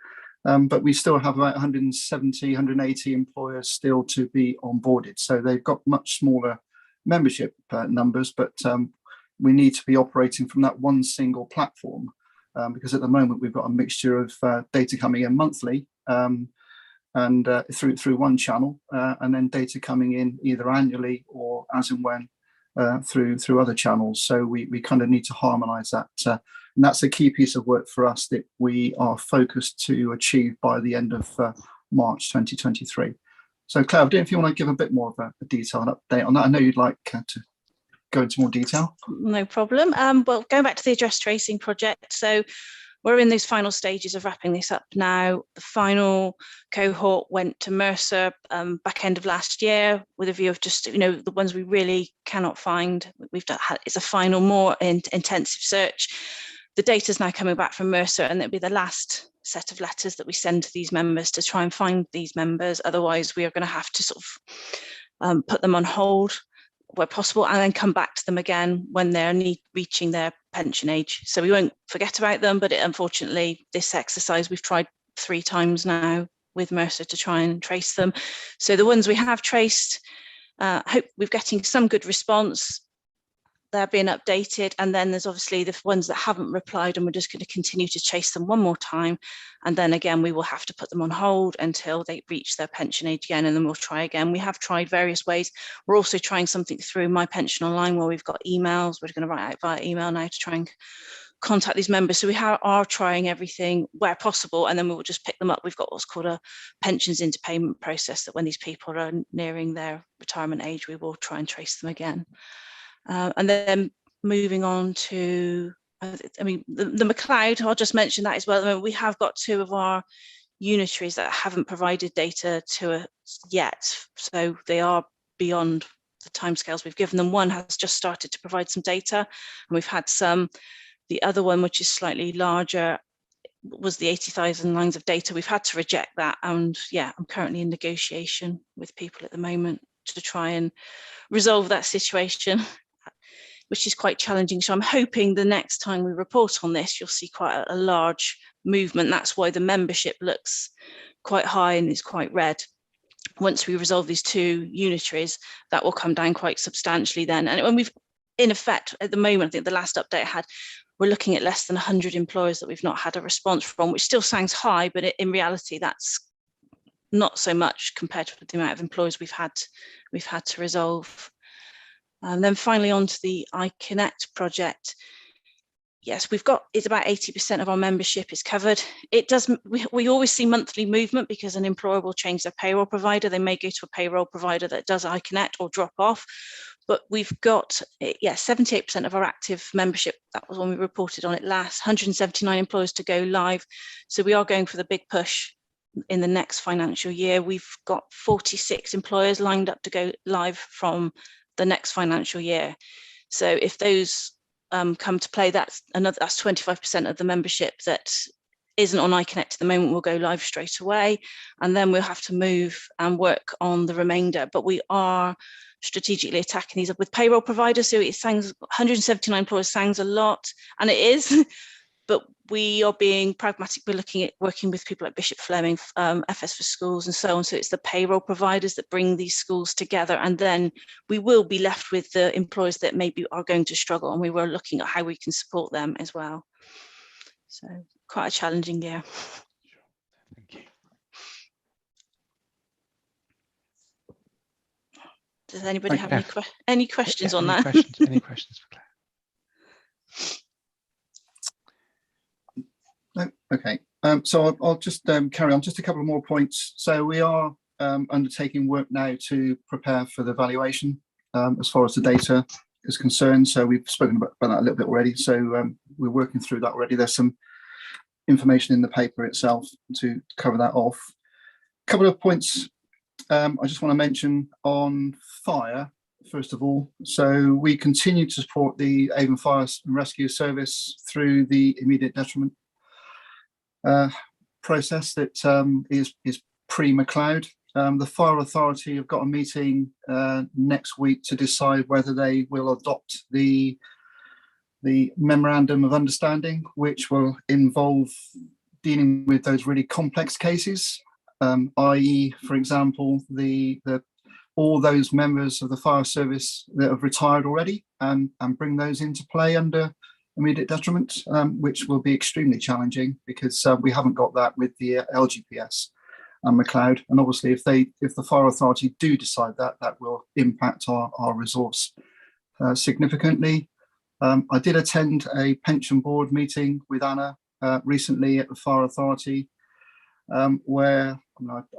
But we still have about 170, 180 employers still to be onboarded. So they've got much smaller membership numbers, but we need to be operating from that one single platform because at the moment we've got a mixture of data coming in monthly and through one channel, and then data coming in either annually or as and when through other channels. So we kind of need to harmonise that. And that's a key piece of work for us that we are focused to achieve by the end of March 2023. So Claire, I don't know if you want to give a bit more of a detailed update on that. I know you'd like to go into more detail. No problem. Well, going back to the address tracing project. So we're in those final stages of wrapping this up now. The final cohort went to Mercer back end of last year with a view of just, the ones we really cannot find. It's a final more intensive search. The data is now coming back from Mercer, and it'll be the last set of letters that we send to these members to try and find these members. Otherwise, we are going to have to sort of put them on hold where possible and then come back to them again when they're reaching their pension age. So we won't forget about them, but unfortunately, this exercise we've tried 3 times now with Mercer to try and trace them. So the ones we have traced, hope we're getting some good response. They're being updated, and then there's obviously the ones that haven't replied, and we're just going to continue to chase them one more time, and then again we will have to put them on hold until they reach their pension age again, and then we'll try again. We have tried various ways. We're also trying something through My Pension Online where we've got emails. We're going to write out via email now to try and contact these members. So we are trying everything where possible, and then we will just pick them up. We've got what's called a pensions into payment process, that when these people are nearing their retirement age, we will try and trace them again. And then moving on to, the McLeod, I'll just mention that as well. I mean, we have got 2 of our unitaries that haven't provided data to us yet. So they are beyond the timescales we've given them. One has just started to provide some data, and we've had some The other one, which is slightly larger, was the 80,000 lines of data. We've had to reject that, and yeah, I'm currently in negotiation with people at the moment to try and resolve that situation, which is quite challenging. So I'm hoping the next time we report on this, you'll see quite a large movement. That's why the membership looks quite high and is quite red. Once we resolve these two unitaries, that will come down quite substantially then. And when we've, in effect, at the moment, I think the last update I had, we're looking at less than 100 employers that we've not had a response from, which still sounds high, but in reality, that's not so much compared with the amount of employers we've had to resolve. And then finally on to the iConnect project. Yes, it's about 80% of our membership is covered. It does, we always see monthly movement because an employer will change their payroll provider. They may go to a payroll provider that does iConnect or drop off. But we've got, 78% of our active membership. That was when we reported on it last, 179 employers to go live. So we are going for the big push in the next financial year. We've got 46 employers lined up to go live from the next financial year. So if those come to play, that's 25% of the membership that isn't on iConnect at the moment will go live straight away, and then we'll have to move and work on the remainder. But we are strategically attacking these with payroll providers. So it sounds 179 employers sounds a lot, and it is, but we are being pragmatic. We're looking at working with people like Bishop Fleming, FS for Schools and so on. So it's the payroll providers that bring these schools together, and then we will be left with the employers that maybe are going to struggle, and we were looking at how we can support them as well. So quite a challenging year. Thank you. Does anybody have any questions on that? Any questions for Claire? No? Okay, so I'll just carry on. Just a couple of more points. So we are undertaking work now to prepare for the valuation as far as the data is concerned. So we've spoken about that a little bit already. So we're working through that already. There's some information in the paper itself to cover that off. A couple of points I just want to mention on fire, first of all. So we continue to support the Avon Fire and Rescue Service through the immediate detriment process that is pre-McLeod. The Fire Authority have got a meeting next week to decide whether they will adopt the Memorandum of Understanding, which will involve dealing with those really complex cases, i.e., for example, all those members of the fire service that have retired already, and bring those into play under immediate detriment, which will be extremely challenging because we haven't got that with the LGPS and McLeod. And obviously, if the Fire Authority do decide that, that will impact our resource significantly. I did attend a pension board meeting with Anna recently at the Fire Authority, where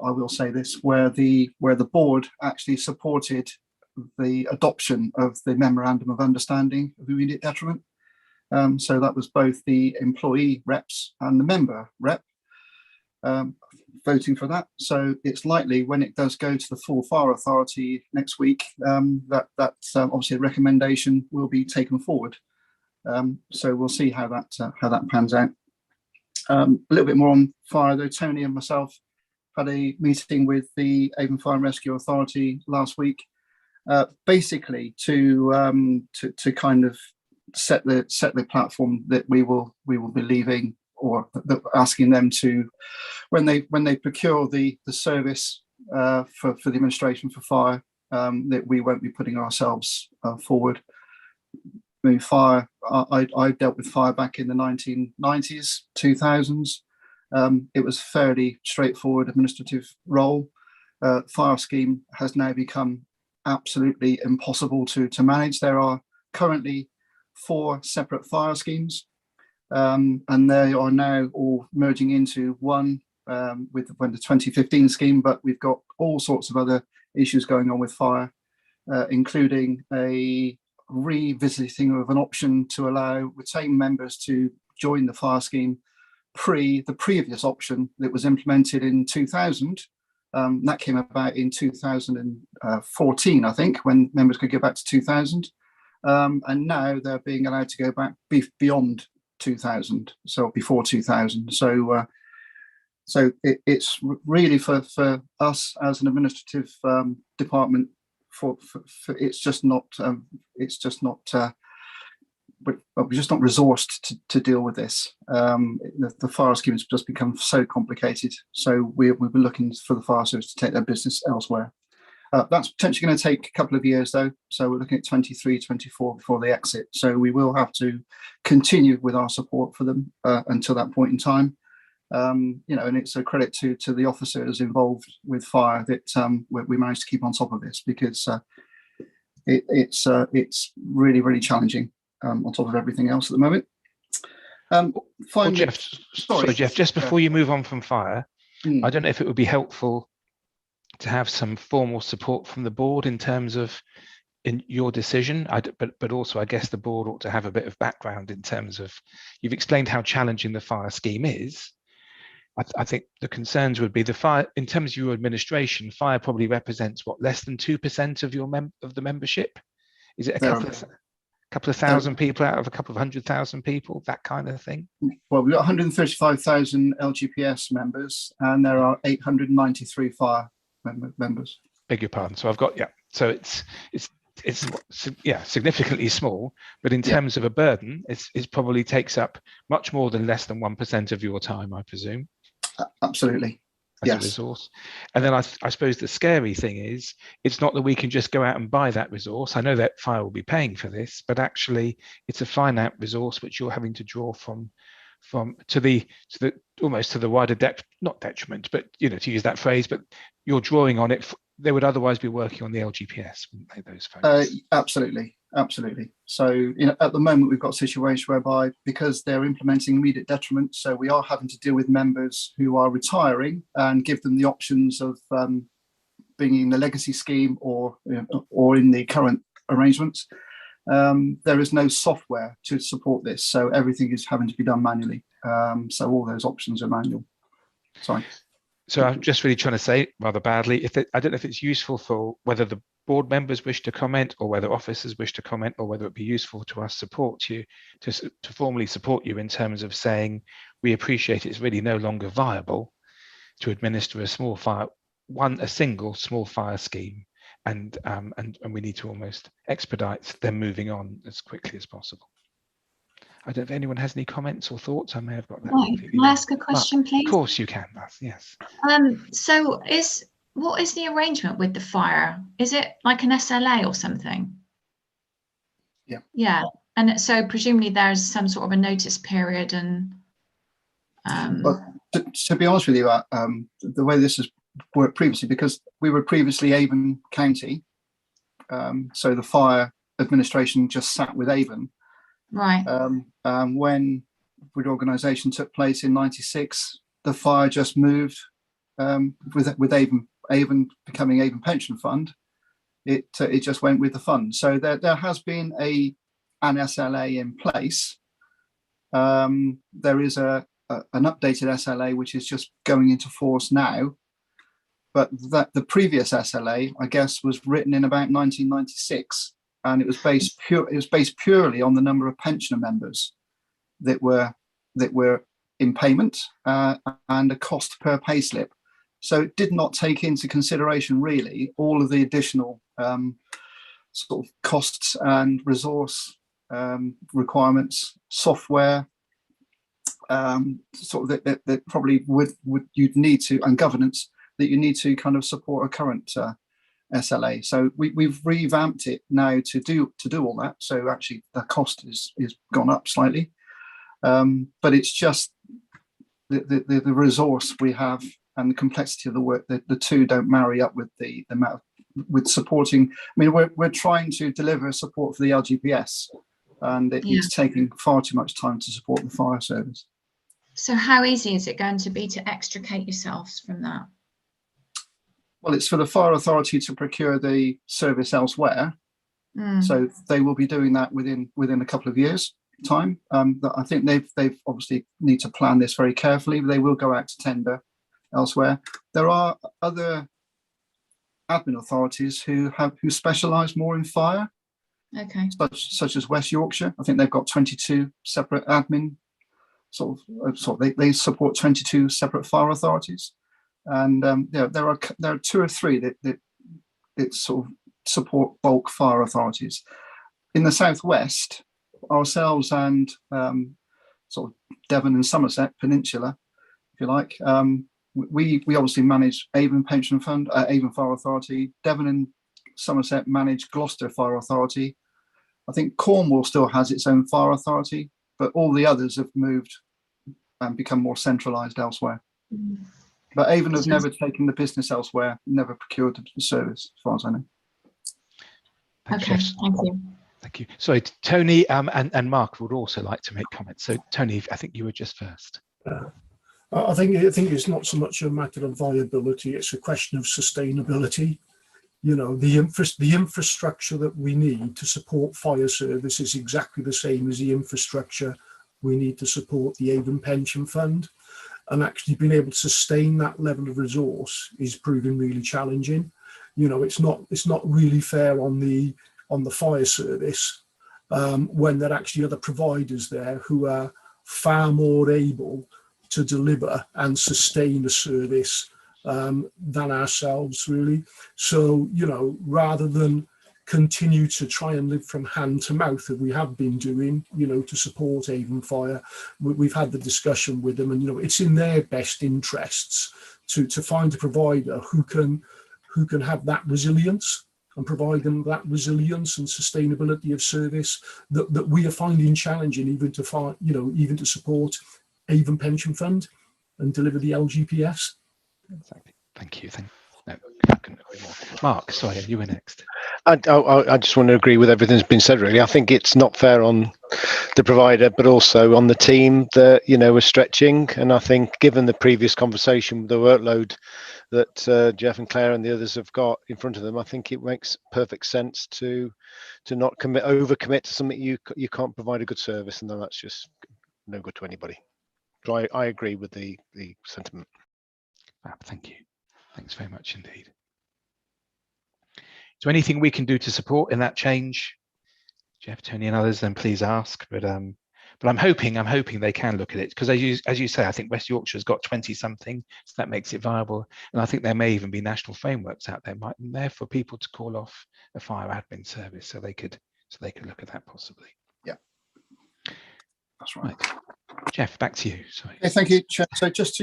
I will say this, where the board actually supported the adoption of the Memorandum of Understanding of immediate detriment. So that was both the employee reps and the member rep voting for that. So it's likely when it does go to the full Fire Authority next week, that's obviously a recommendation will be taken forward. So we'll see how that pans out. A little bit more on fire though. Tony and myself had a meeting with the Avon Fire and Rescue Authority last week, basically to kind of set the platform that we will be leaving, or asking them to, when they procure the service for the administration for fire, that we won't be putting ourselves forward. I mean, fire, I dealt with fire back in the 1990s, 2000s. It was fairly straightforward administrative role. Fire scheme has now become absolutely impossible to manage. There are currently 4 separate fire schemes, and they are now all merging into one with the 2015 scheme, but we've got all sorts of other issues going on with fire, including a revisiting of an option to allow retained members to join the fire scheme the previous option that was implemented in 2000. That came about in 2014, I think, when members could go back to 2000. And now they're being allowed to go back beyond 2000, so before 2000. So it's really for us as an administrative department. For it's just not we're just not resourced to deal with this. The fire scheme has just become so complicated. So we've been looking for the fire service to take their business elsewhere. That's potentially going to take a couple of years though. So we're looking at 23, 24 before they exit. So we will have to continue with our support for them until that point in time. And it's a credit to the officers involved with fire that we managed to keep on top of this, because it's really, really challenging on top of everything else at the moment. Finally, Jeff, sorry, Jeff, just before you move on from fire, I don't know if it would be helpful to have some formal support from the board in terms of in your decision, but also I guess the board ought to have a bit of background in terms of, you've explained how challenging the fire scheme is. I think the concerns would be the fire, in terms of your administration, fire probably represents what, less than 2% of your of the membership? Is it a couple of thousand people out of a couple of 100,000 people, that kind of thing? Well, we've got 135,000 LGPS members, and there are 893 fire members. Beg your pardon. So I've got, yeah. So it's significantly small, but in terms of a burden, it probably takes up much more than less than 1% of your time, I presume. Absolutely. As a resource. And then I suppose the scary thing is, it's not that we can just go out and buy that resource. I know that fire will be paying for this, but actually it's a finite resource which you're having to draw from to the almost to the wider not detriment, but to use that phrase, but you're drawing on it. They would otherwise be working on the LGPS, wouldn't they, those folks? Absolutely. So at the moment we've got a situation whereby, because they're implementing immediate detriment, so we are having to deal with members who are retiring and give them the options of being in the legacy scheme or in the current arrangements. There is no software to support this, so everything is having to be done manually. So all those options are manual. Sorry. So I'm just really trying to say rather badly, I don't know if it's useful for whether the board members wish to comment or whether officers wish to comment, or whether it'd be useful to us support you to formally support you in terms of saying we appreciate it's really no longer viable to administer a single small fire scheme, and we need to almost expedite them moving on as quickly as possible. I don't know if anyone has any comments or thoughts. I may have got that. Can I ask a question, please? Of course you can, Beth, yes. So what is the arrangement with the fire? Is it like an SLA or something? Yeah. Yeah. And so presumably there's some sort of a notice period and Well, to be honest with you, the way this has worked previously, because we were previously Avon County, so the fire administration just sat with Avon. right. When reorganisation took place in '96, the fire just moved with Avon becoming Avon Pension Fund. It just went with the fund. So there has been an SLA in place. There is an updated SLA which is just going into force now, but the previous SLA, I guess, was written in about 1996, and it was based purely on the number of pensioner members that were in payment and a cost per payslip. So it did not take into consideration really all of the additional sort of costs and resource requirements, software, sort of that probably would you'd need to, and governance that you need to kind of support a current SLA. So we've revamped it now to do all that. So actually the cost is gone up slightly, but it's just the resource we have and the complexity of the work, the two don't marry up with the amount of, with supporting. I mean, we're trying to deliver support for the LGPS, and it's taking far too much time to support the fire service. So how easy is it going to be to extricate yourselves from that? Well, it's for the fire authority to procure the service elsewhere. So they will be doing that within a couple of years' time. I think they've obviously need to plan this very carefully, but they will go out to tender elsewhere. There are other admin authorities who specialise more in fire. Okay. Such as West Yorkshire. I think they've got 22 separate admin they support 22 separate fire authorities, and there are 2 or 3 that sort of support bulk fire authorities. In the southwest, ourselves and sort of Devon and Somerset Peninsula, if you like, we obviously manage Avon Pension Fund, Avon Fire Authority. Devon and Somerset manage Gloucester Fire Authority. I think Cornwall still has its own fire authority, but all the others have moved and become more centralised elsewhere. But Avon have never taken the business elsewhere, never procured the service, as far as I know. Thanks, Okay, Jeff. thank you. Thank you. Sorry, Tony and Mark would also like to make comments. So Tony, I think you were just first. I think it's not so much a matter of viability, it's a question of sustainability. You know, the infrastructure that we need to support fire service is exactly the same as the infrastructure we need to support the Avon Pension Fund. And actually being able to sustain that level of resource is proving really challenging. You know, it's not really fair on the fire service when there are actually other providers there who are far more able to deliver and sustain a service than ourselves, really. So, you know, rather than continue to try and live from hand to mouth as we have been doing, you know, to support Avon Fire, we've had the discussion with them, and you know, it's in their best interests to find a provider who can have that resilience and provide them that resilience and sustainability of service that we are finding challenging, even to support Avon Pension Fund and deliver the LGPS. Exactly. Thank you. No, I couldn't agree more. Mark, sorry, you were next. I just want to agree with everything that's been said, really. I think it's not fair on the provider, but also on the team that, you know, we're stretching. And I think given the previous conversation, the workload that Jeff and Claire and the others have got in front of them, I think it makes perfect sense to not overcommit to something you can't provide a good service, and then that's just no good to anybody. So I agree with the sentiment. Thank you. Thanks very much indeed. Is there anything we can do to support in that change, Jeff, Tony, and others? Then please ask. But I'm hoping they can look at it, because as you say, I think West Yorkshire's got 20 something, so that makes it viable. And I think there may even be national frameworks out there for people to call off a fire admin service, so they could look at that possibly. Yeah, that's right. Jeff, back to you. Sorry. Okay, thank you, Chair. So just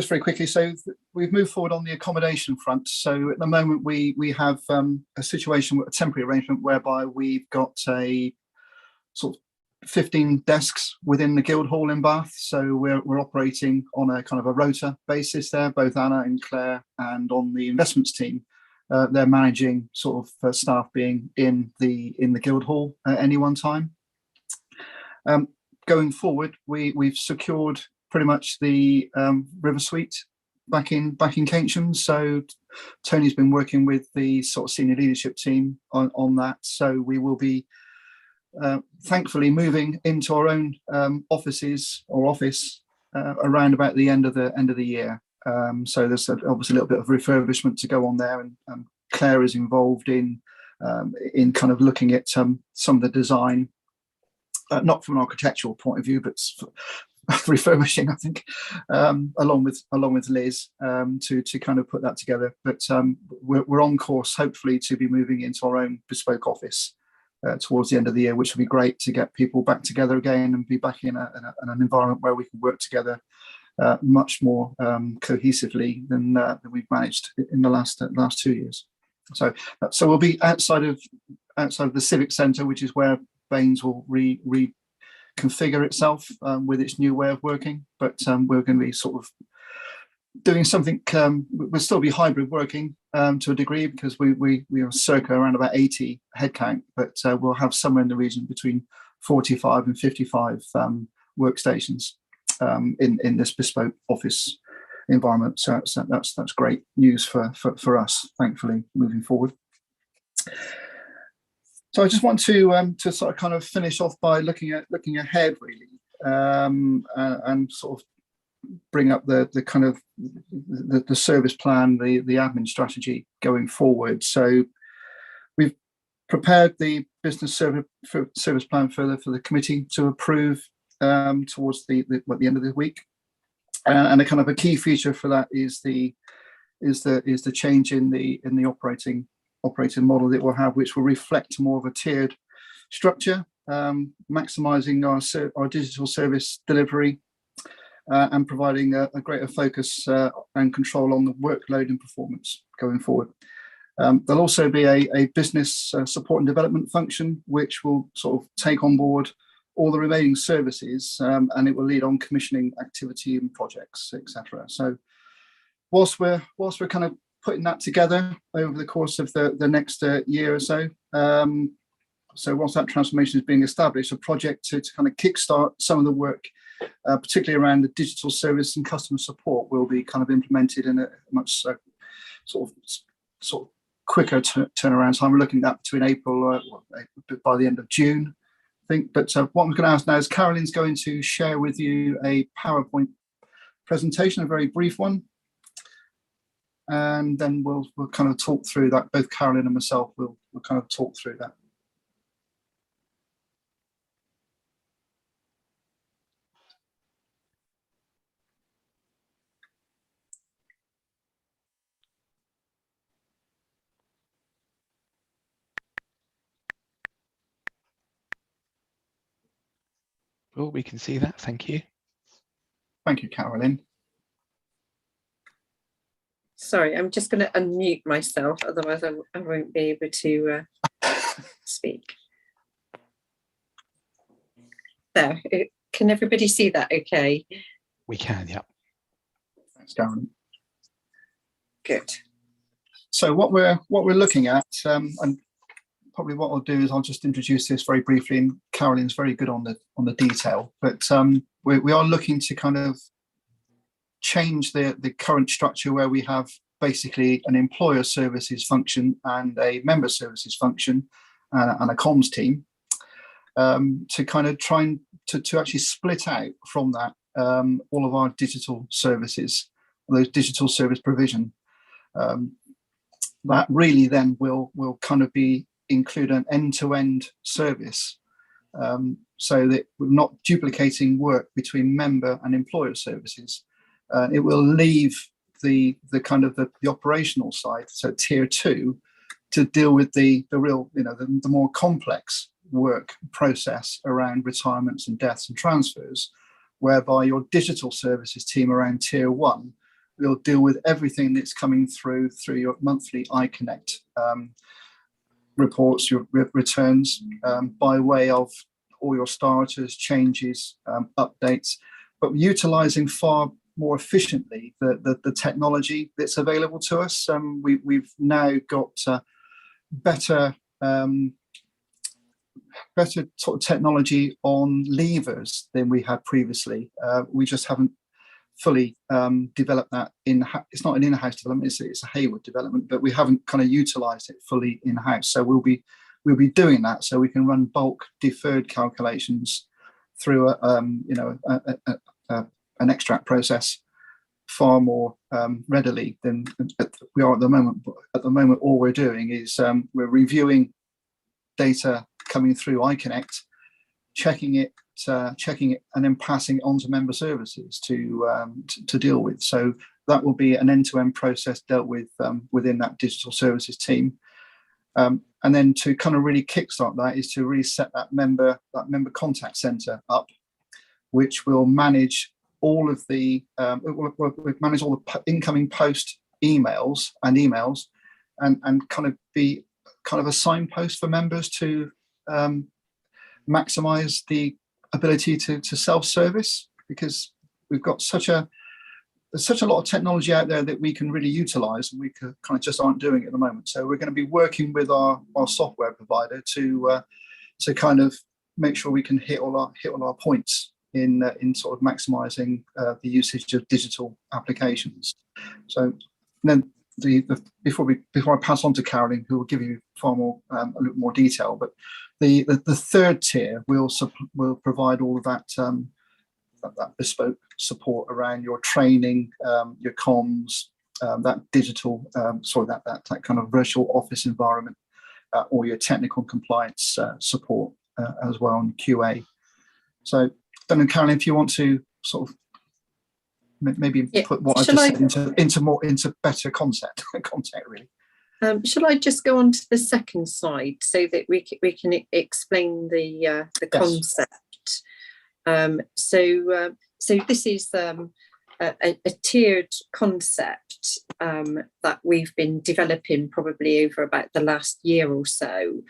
very quickly, so we've moved forward on the accommodation front. So at the moment we have a situation with a temporary arrangement whereby we've got a sort of 15 desks within the Guildhall in Bath. So we're operating on a kind of a rota basis there, both Anna and Claire, and on the investments team, they're managing sort of staff being in the Guildhall at any one time. Going forward, we've secured pretty much the River Suite back in Keynsham. So Tony's been working with the sort of senior leadership team on that. So we will be thankfully moving into our own office around about the end of the year. So there's obviously a little bit of refurbishment to go on there, and Claire is involved in kind of looking at some of the design. Not from an architectural point of view, but refurbishing, I think, along with Liz to kind of put that together. But we're on course, hopefully, to be moving into our own bespoke office towards the end of the year, which would be great to get people back together again and be back in an environment where we can work together much more cohesively than we've managed in the last 2 years. So we'll be outside of the Civic Centre, which is where Baines will reconfigure itself with its new way of working, but we're going to be sort of doing something. We'll still be hybrid working to a degree, because we are circa around about 80 headcount, but we'll have somewhere in the region between 45 and 55 workstations in this bespoke office environment. So that's great news for us, thankfully, moving forward. So I just want to sort of kind of finish off by looking ahead, really, and sort of bring up the kind of the service plan, the admin strategy going forward. So we've prepared the business service plan further for the committee to approve towards the end of the week. And a kind of a key feature for that is the change in the operating model that we'll have, which will reflect more of a tiered structure, maximising our digital service delivery and providing a greater focus and control on the workload and performance going forward. There'll also be a business support and development function, which will sort of take on board all the remaining services, and it will lead on commissioning activity and projects, etc. So whilst we're kind of putting that together over the course of the next year or so, so whilst that transformation is being established, a project to kind of kickstart some of the work, particularly around the digital service and customer support, will be kind of implemented in a much sort of quicker turnaround time. We're looking at between April, by the end of June, I think. But what I'm going to ask now is Carolyn's going to share with you a PowerPoint presentation, a very brief one, and then we'll kind of talk through that. Both Carolyn and myself will kind of talk through that. Oh, we can see that. Thank you. Thank you, Carolyn. Sorry, I'm just going to unmute myself, otherwise I won't be able to speak. There, can everybody see that okay? We can, yeah. Thanks, Carolyn. Good. So what we're looking at, and probably what I'll do is I'll just introduce this very briefly, and Carolyn's very good on the detail, but we are looking to kind of change the current structure where we have basically an employer services function and a member services function and a comms team, to kind of try and to actually split out from that all of our digital services, those digital service provision. That really then will kind of include an end-to-end service, so that we're not duplicating work between member and employer services. It will leave the kind of the operational side, so tier 2, to deal with the real, the more complex work process around retirements and deaths and transfers, whereby your digital services team around tier 1 will deal with everything that's coming through your monthly iConnect reports, your returns, by way of all your starters, changes, updates, but utilizing far more efficiently the technology that's available to us. We've now got better sort of technology on levers than we had previously. We just haven't fully developed that it's not an in-house development, it's a Hayward development, but we haven't kind of utilized it fully in-house. So we'll be doing that, so we can run bulk deferred calculations through an extract process far more readily than we are at the moment. But at the moment, all we're doing is we're reviewing data coming through iConnect, checking it, and then passing it on to member services to deal with. So that will be an end-to-end process dealt with within that digital services team. And then to kind of really kickstart that is to really set that member contact center up, which will manage all of the manage all the incoming post emails and kind of be kind of a signpost for members to maximize the ability to self-service, because we've got there's such a lot of technology out there that we can really utilize, and we kind of just aren't doing it at the moment. So we're going to be working with our software provider to kind of make sure we can hit all our points in sort of maximizing the usage of digital applications. So then before I pass on to Carolyn, who will give you far more a little more detail, but the third tier will provide all of that that bespoke support around your training, your comms, that digital that kind of virtual office environment, or your technical compliance support as well, and QA. So don't know, Caroline, if you want to sort of maybe put what I've just said into better context, really. Shall I just go on to the second slide so that we can explain the concept? So this is a tiered concept that we've been developing probably over about the last year or so.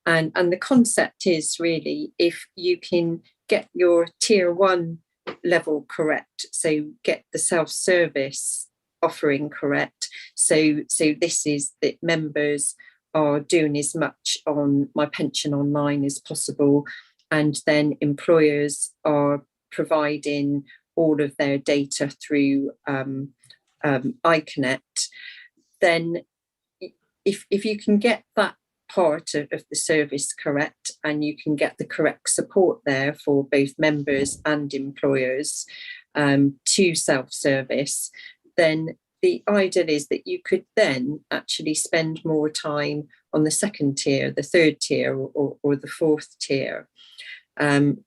And the concept is really, if you can get your tier 1 level correct, so get the self-service offering correct. So this is that members are doing as much on My Pension Online as possible, and then employers are providing all of their data through iConnect. Then if you can get that part of the service correct, and you can get the correct support there for both members and employers to self-service, then the ideal is that you could then actually spend more time on the second tier, the third tier, or the fourth tier. I'll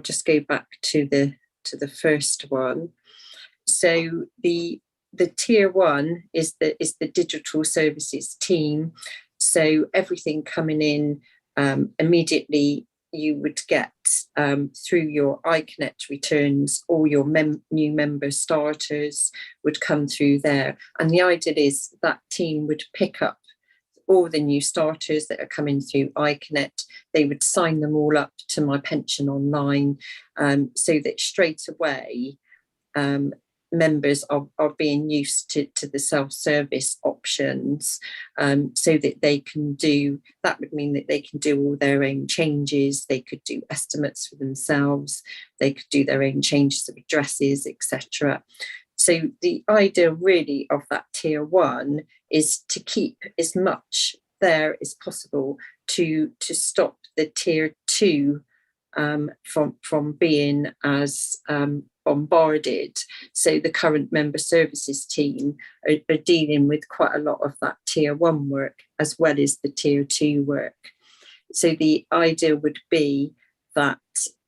just go back to the first one. So the tier 1 is the digital services team. So everything coming in immediately, you would get through your iConnect returns, all your new member starters would come through there. And the idea is that team would pick up all the new starters that are coming through iConnect. They would sign them all up to My Pension Online, so that straight away members are being used to the self-service options, so that they can do, that would mean that they can do all their own changes, they could do estimates for themselves, they could do their own changes of addresses, etc. So the idea really of that tier 1 is to keep as much there as possible to stop the tier 2 from being as bombarded. So the current member services team are dealing with quite a lot of that tier 1 work as well as the tier 2 work. So the idea would be that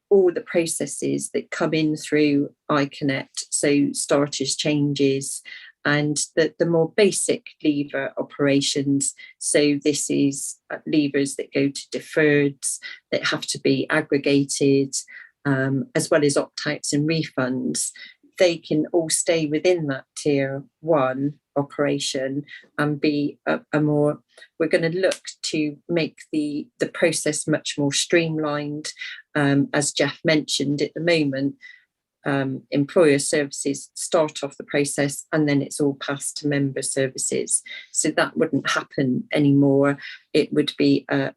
all the processes that come in through iConnect, so starters, changes, and the more basic lever operations. So this is levers that go to deferreds that have to be aggregated, as well as opt-outs and refunds. They can all stay within that tier 1 operation and be a more, we're going to look to make the process much more streamlined. As Jeff mentioned, at the moment, employer services start off the process and then it's all passed to member services. So that wouldn't happen anymore. It would be a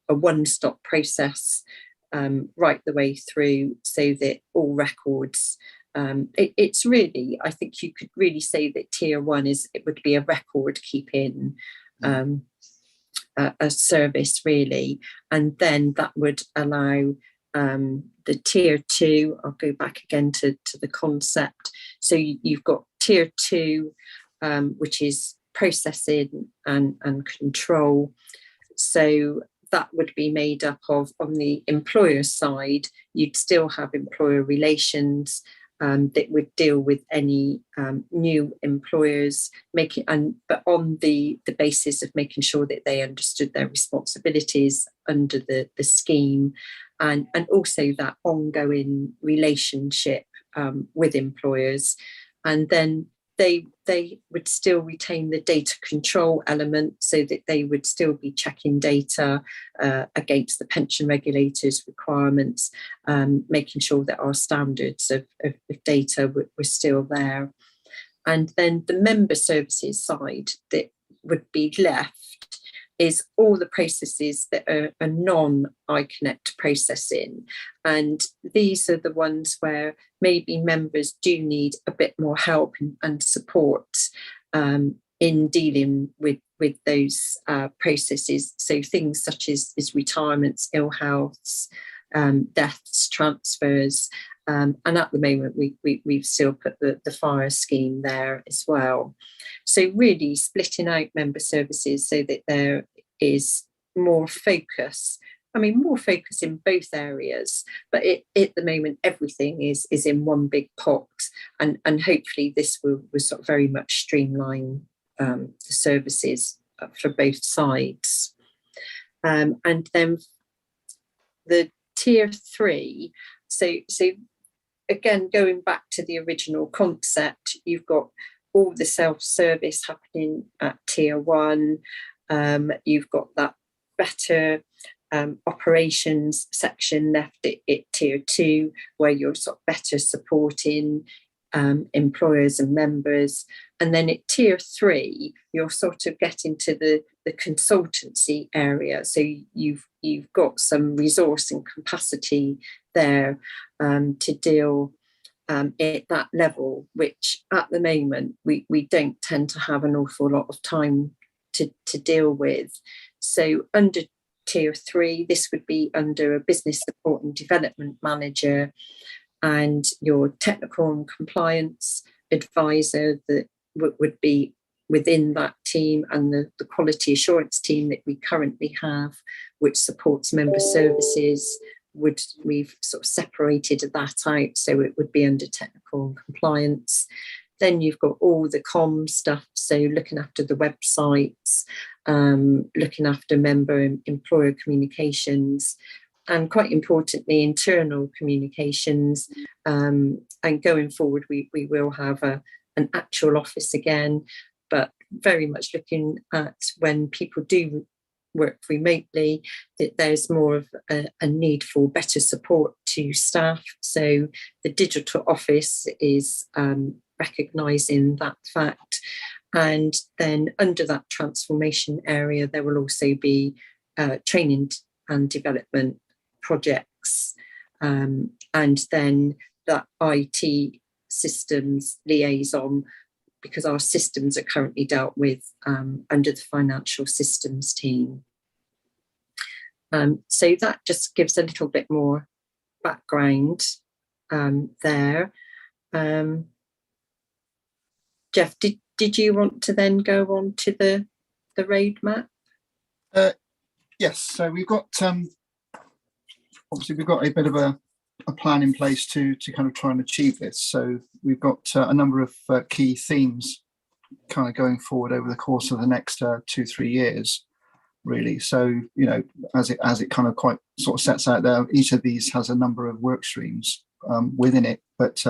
one-stop process right the way through, so that all records, it's really, I think you could really say that tier 1 it would be a record keeping a service really, and then that would allow the tier 2, I'll go back again to the concept. So you've got tier 2, which is processing and control. So that would be made up of, on the employer side, you'd still have employer relations that would deal with any new employers, but on the basis of making sure that they understood their responsibilities under the scheme, and also that ongoing relationship with employers. And then they would still retain the data control element, so that they would still be checking data against the pension regulators' requirements, making sure that our standards of data were still there. And then the member services side that would be left is all the processes that are non-iConnect processing. And these are the ones where maybe members do need a bit more help and support in dealing with those processes. So things such as retirements, ill healths, deaths, transfers. And at the moment, we've still put the fire scheme there as well. So really splitting out member services so that there is more focus I mean, more focus in both areas, but at the moment, everything is in one big pot, and hopefully this will sort of very much streamline the services for both sides. And then the tier 3, so again, going back to the original concept, you've got all the self-service happening at tier 1. You've got that better operations section left at tier 2, where you're sort of better supporting employers and members. And then at tier 3, you're sort of getting to the consultancy area. So you've got some resource and capacity there to deal at that level, which at the moment we don't tend to have an awful lot of time to deal with. So under tier 3, this would be under a business support and development manager, and your technical and compliance advisor that would be within that team, and the quality assurance team that we currently have, which supports member services, we've sort of separated that out, so it would be under technical and compliance. Then you've got all the comm stuff, so looking after the websites, looking after member and employer communications, and quite importantly, internal communications. And going forward, we will have an actual office again, but very much looking at when people do work remotely, that there's more of a need for better support to staff. So the digital office is recognising that fact. And then under that transformation area, there will also be training and development projects, and then that IT systems liaison, because our systems are currently dealt with under the financial systems team. So that just gives a little bit more background there. Jeff, did you want to then go on to the roadmap? Yes, so we've got obviously we've got a bit of a plan in place to kind of try and achieve this. So we've got a number of key themes kind of going forward over the course of the next 2-3 years, really. So, you know, as it kind of quite sort of sets out there, each of these has a number of work streams within it, but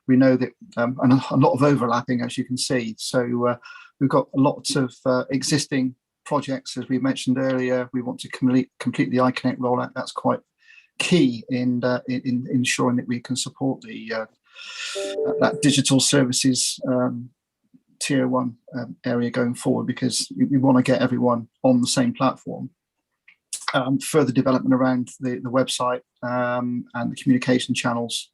we know that and a lot of overlapping, as you can see. So we've got lots of existing projects, as we mentioned earlier. We want to complete the iConnect rollout. That's quite key in ensuring that we can support the that digital services tier 1 area going forward, because we want to get everyone on the same platform. Further development around the website and the communication channels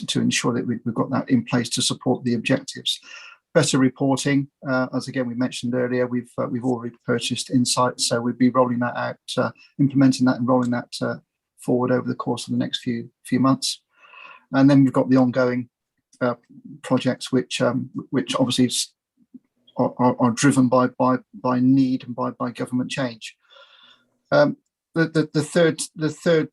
to ensure that we've got that in place to support the objectives. Better reporting, as again we mentioned earlier, we've already purchased Insights, so we'll be rolling that out, implementing that and rolling that forward over the course of the next few months. And then we've got the ongoing projects, which obviously are driven by need and by government change. The third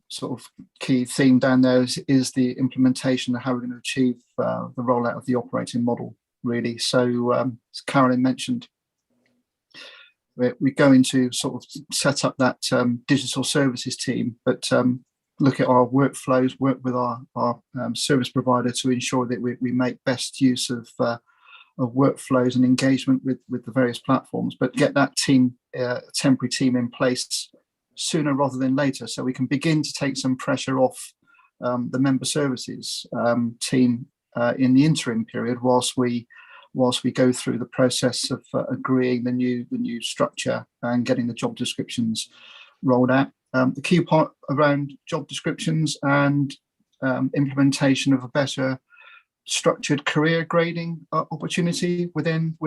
sort of key theme down there is the implementation of how we're going to achieve the rollout of the operating model, really. So as Carolyn mentioned, we're going to sort of set up that digital services team, but look at our workflows, work with our service provider to ensure that we make best use of workflows and engagement with the various platforms, but get that team, temporary team in place sooner rather than later, so we can begin to take some pressure off the member services team in the interim period whilst we go through the process of agreeing the new structure and getting the job descriptions rolled out. The key part around job descriptions and implementation of a better structured career grading opportunity within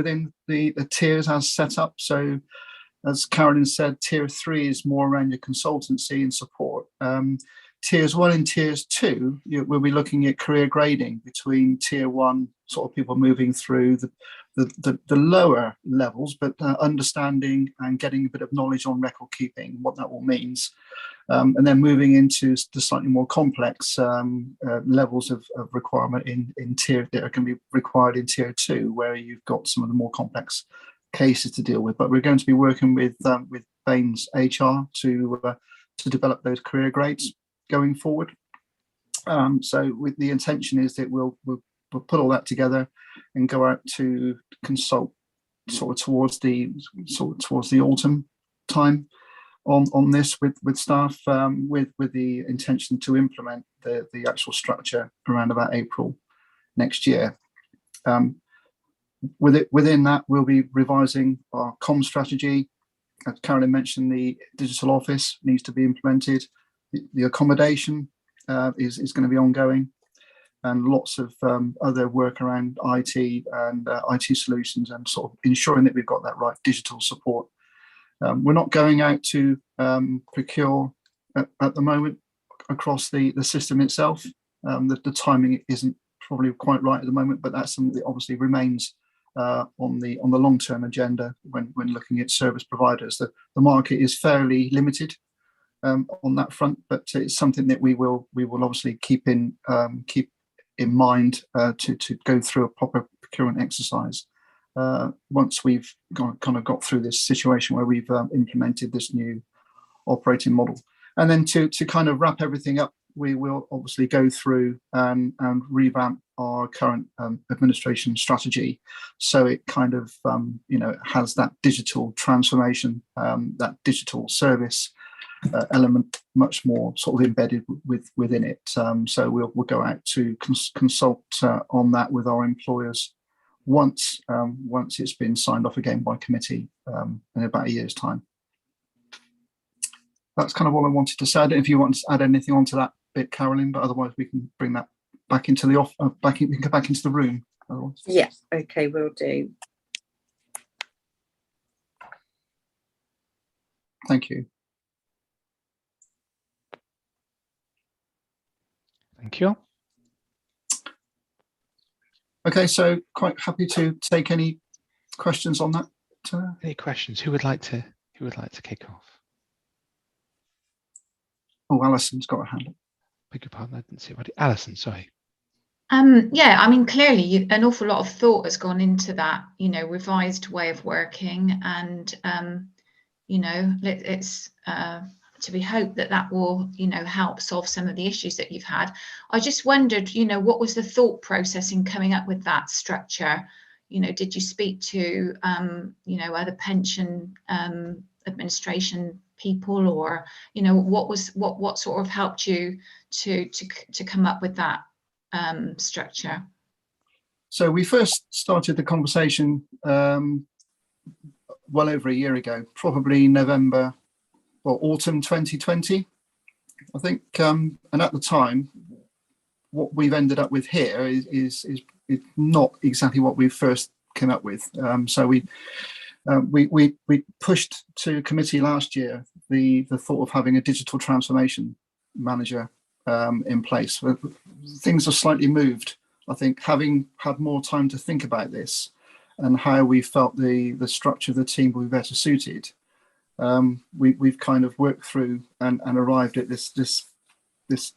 the tiers as set up. So as Carolyn said, tier 3 is more around your consultancy and support. tiers 1 and tiers 2, we'll be looking at career grading between tier 1, sort of people moving through the lower levels, but understanding and getting a bit of knowledge on record keeping, what that all means. And then moving into the slightly more complex levels of requirement in tier that are going to be required in tier 2, where you've got some of the more complex cases to deal with. But we're going to be working with Bain's HR to develop those career grades going forward. So with the intention is that we'll put all that together and go out to consult sort of towards the autumn time on this with staff, with the intention to implement the actual structure around about April next year. Within that, we'll be revising our comm strategy. As Carolyn mentioned, the digital office needs to be implemented. The accommodation is going to be ongoing, and lots of other work around IT and IT solutions and sort of ensuring that we've got that right digital support. We're not going out to procure at the moment across the system itself. The timing isn't probably quite right at the moment, but that's something that obviously remains on the long-term agenda when looking at service providers. The market is fairly limited on that front, but it's something that we will obviously keep in mind to go through a proper procurement exercise once we've got through this situation where we've implemented this new operating model. And then to kind of wrap everything up, we will obviously go through and revamp our current administration strategy, so it kind of has that digital transformation, that digital service element much more sort of embedded within it. So we'll go out to consult on that with our employers once it's been signed off again by committee in about a year's time. That's kind of all I wanted to say. I don't know if you want to add anything onto that bit, Carolyn, but otherwise we can bring that back into the we can go back into the room. Otherwise. Yeah, okay, will do. Thank you. Thank you. Okay, so quite happy to take any questions on that. Any questions? Who would like to kick off? Oh, Alison's got a hand up. Beg your pardon, I didn't see anybody. Alison, sorry. Yeah, I mean, clearly an awful lot of thought has gone into that, revised way of working, and it's to be hoped that will help solve some of the issues that you've had. I just wondered, what was the thought process in coming up with that structure? Did you speak to other pension administration people, or what sort of helped you to come up with that structure? So we first started the conversation well over a year ago, probably autumn 2020, I think. And at the time, what we've ended up with here is not exactly what we first came up with. So we pushed to committee last year the thought of having a digital transformation manager in place. Things have slightly moved, I think, having had more time to think about this and how we felt the structure of the team would be better suited. We've kind of worked through and arrived at this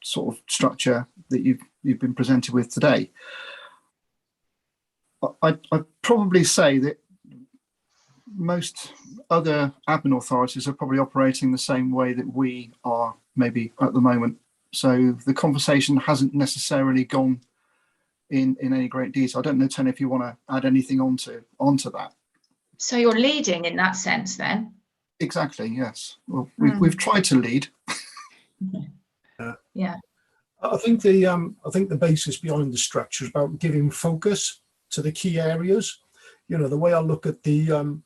sort of structure that you've been presented with today. I'd probably say that most other admin authorities are probably operating the same way that we are maybe at the moment. So the conversation hasn't necessarily gone in any great detail. I don't know, Tony, if you want to add anything onto that. So you're leading in that sense then? Exactly, yes. Well, we've tried to lead. Yeah. I think the basis behind the structure is about giving focus to the key areas. The way I look at the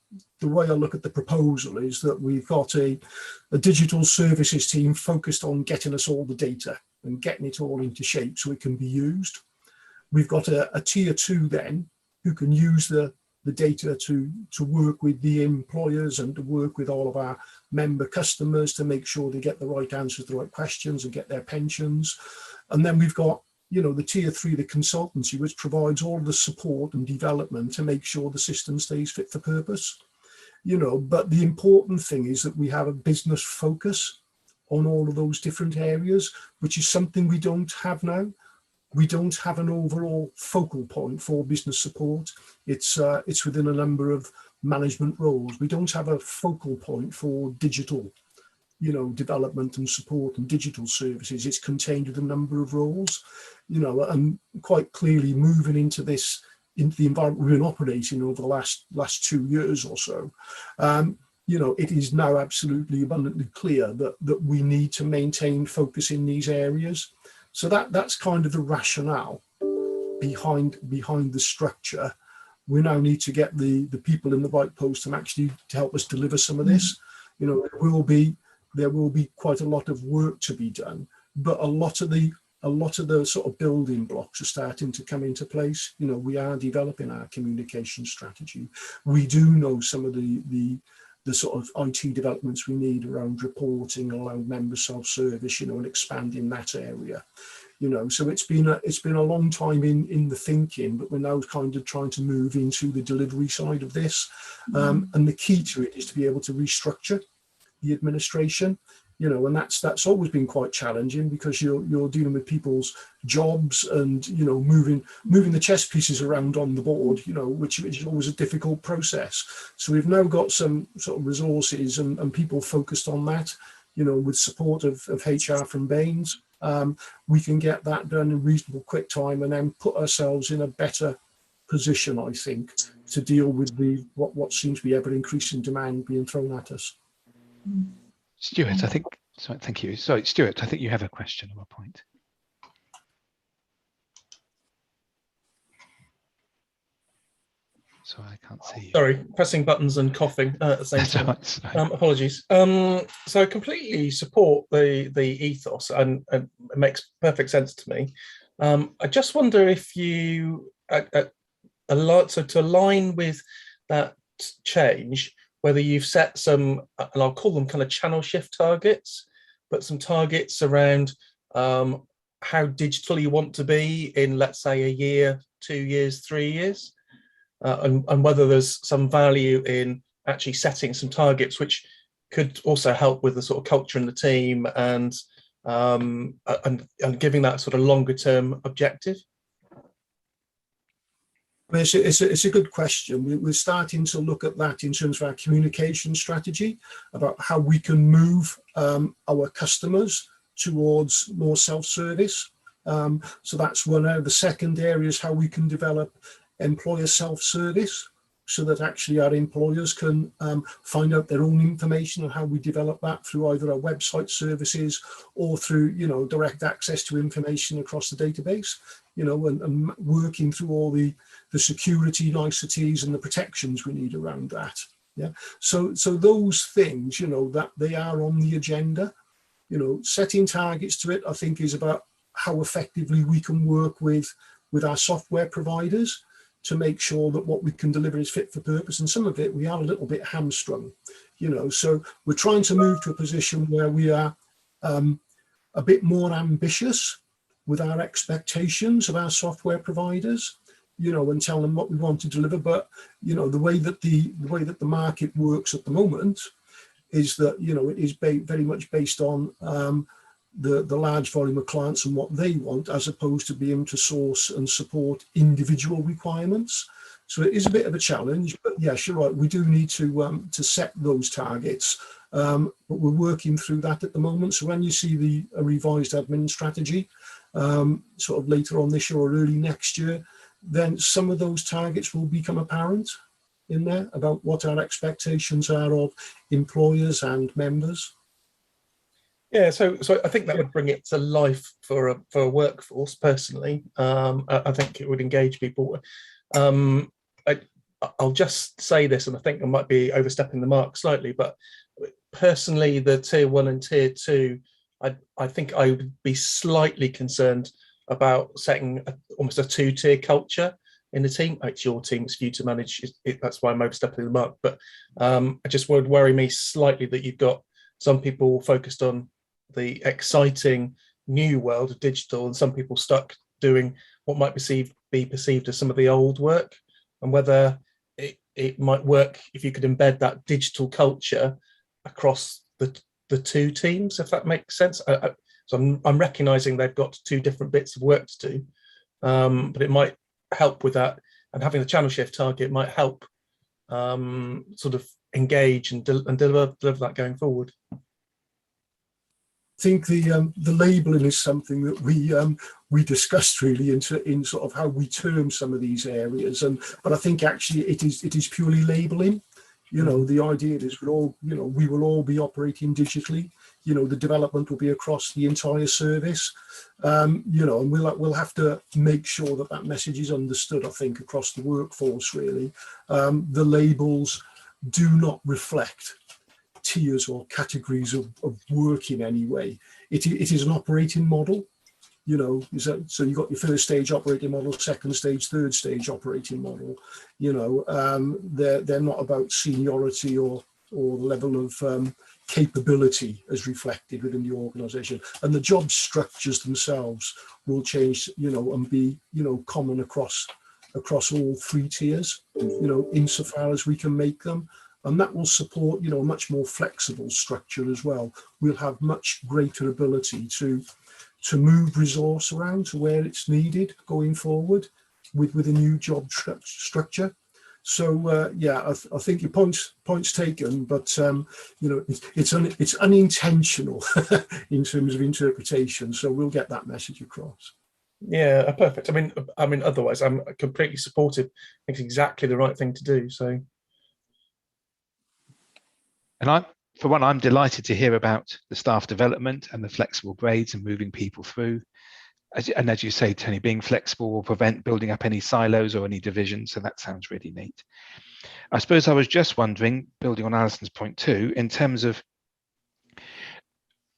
proposal is that we've got a digital services team focused on getting us all the data and getting it all into shape so it can be used. We've got a tier 2 then who can use the the data to work with the employers and to work with all of our member customers to make sure they get the right answers to the right questions and get their pensions. And then we've got, you know, the tier 3, the consultancy, which provides all the support and development to make sure the system stays fit for purpose. You know, but the important thing is that we have a business focus on all of those different areas, which is something we don't have now. We don't have an overall focal point for business support. It's within a number of management roles. We don't have a focal point for digital, you know, development and support and digital services. It's contained with a number of roles, you know, and quite clearly moving into the environment we've been operating over the last 2 years or so. You know, it is now absolutely abundantly clear that we need to maintain focus in these areas. So that's kind of the rationale behind the structure. We now need to get the people in the right post and actually to help us deliver some of this. You know, there will be quite a lot of work to be done, but a lot of the sort of building blocks are starting to come into place. You know, we are developing our communication strategy. We do know some of the sort of IT developments we need around reporting, around member self-service, you know, and expanding that area. You know, so it's been a long time in the thinking, but we're now kind of trying to move into the delivery side of this. And the key to it is to be able to restructure the administration. You know, and that's always been quite challenging because you're dealing with people's jobs and, you know, moving the chess pieces around on the board, you know, which is always a difficult process. So we've now got some sort of resources and people focused on that, you know, with support of HR from Baines. We can get that done in reasonable quick time and then put ourselves in a better position, I think, to deal with what seems to be ever increasing demand being thrown at us. Stuart, I think, sorry, thank you. Sorry, Stuart, I think you have a question or a point. Sorry, I can't see you. Sorry, pressing buttons and coughing at the same time. Apologies. So I completely support the ethos and it makes perfect sense to me. I just wonder if you, so to align with that change, whether you've set some, and I'll call them kind of channel shift targets, but some targets around how digital you want to be in, let's say, a year, 2 years, 3 years, and whether there's some value in actually setting some targets, which could also help with the sort of culture in the team and giving that sort of longer term objective. It's a good question. We're starting to look at that in terms of our communication strategy, about how we can move our customers towards more self-service. So that's one area. The second area is how we can develop employer self-service so that actually our employers can find out their own information and how we develop that through either our website services or through, you know, direct access to information across the database, you know, and working through all the security niceties and the protections we need around that. Yeah. So those things, you know, that they are on the agenda. You know, setting targets to it, I think, is about how effectively we can work with our software providers to make sure that what we can deliver is fit for purpose. And some of it, we are a little bit hamstrung, you know, so we're trying to move to a position where we are a bit more ambitious with our expectations of our software providers, you know, and tell them what we want to deliver. But, you know, the way that the market works at the moment is that, you know, it is very much based on the large volume of clients and what they want, as opposed to being able to source and support individual requirements. So it is a bit of a challenge, but yes, you're right. We do need to set those targets, but we're working through that at the moment. So when you see a revised admin strategy, sort of later on this year or early next year, then some of those targets will become apparent in there about what our expectations are of employers and members. Yeah, so I think that would bring it to life for a workforce. Personally, I think it would engage people. I'll just say this, and I think I might be overstepping the mark slightly, but personally, the tier 1 and tier 2, I think I would be slightly concerned about setting almost a 2-tier culture in the team. It's your team, it's for you to manage. That's why I'm overstepping the mark. But it just would worry me slightly that you've got some people focused on the exciting new world of digital and some people stuck doing what might be perceived as some of the old work, and whether it might work if you could embed that digital culture across the two teams, if that makes sense. So I'm recognizing they've got two different bits of work to do, but it might help with that, and having the channel shift target might help sort of engage and deliver that going forward. I think the labelling is something that we discussed really in sort of how we term some of these areas, but I think actually it is purely labelling. The idea is we will all be operating digitally. The development will be across the entire service, and we'll have to make sure that message is understood, I think, across the workforce really. The labels do not reflect tiers or categories of work in any way. It is an operating model. So you've got your first stage operating model, second stage, third stage operating model. They're not about seniority or level of capability as reflected within the organisation, and the job structures themselves will change, and be, common across all three tiers, insofar as we can make them. And that will support, a much more flexible structure as well. We'll have much greater ability to move resource around to where it's needed going forward with a new job structure. So I think your point's taken, but it's unintentional in terms of interpretation. So we'll get that message across. Yeah, perfect. I mean, otherwise, I'm completely supportive. It's exactly the right thing to do. So. And I'm delighted to hear about the staff development and the flexible grades and moving people through. And as you say, Tony, being flexible will prevent building up any silos or any divisions. So that sounds really neat. I suppose I was just wondering, building on Alison's point too, in terms of,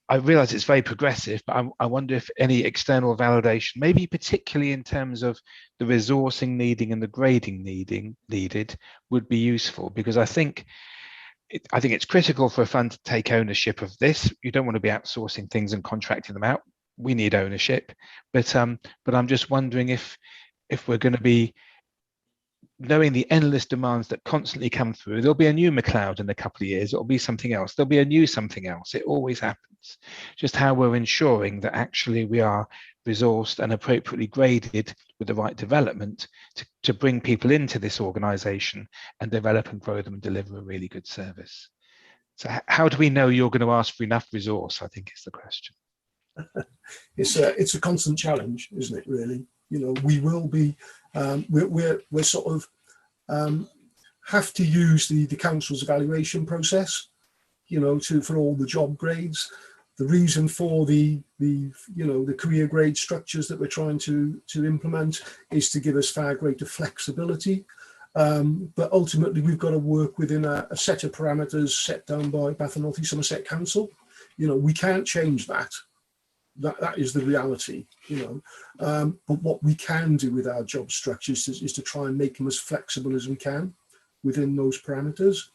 I realise it's very progressive, but I wonder if any external validation, maybe particularly in terms of the resourcing needing and the grading needed, would be useful, because I think it's critical for a fund to take ownership of this. You don't want to be outsourcing things and contracting them out. We need ownership, but I'm just wondering if we're going to be knowing the endless demands that constantly come through. There'll be a new McLeod in a couple of years. It'll be something else. There'll be a new something else. It always happens. Just how we're ensuring that actually we are resourced and appropriately graded with the right development to bring people into this organisation and develop and grow them and deliver a really good service. So how do we know you're going to ask for enough resource, I think is the question. It's a constant challenge, isn't it, really? We will be, we're sort of have to use the council's evaluation process, for all the job grades. The reason for the career grade structures that we're trying to implement is to give us far greater flexibility. But ultimately, we've got to work within a set of parameters set down by Bath and North East Somerset Council. We can't change that. That is the reality, but what we can do with our job structures is to try and make them as flexible as we can within those parameters.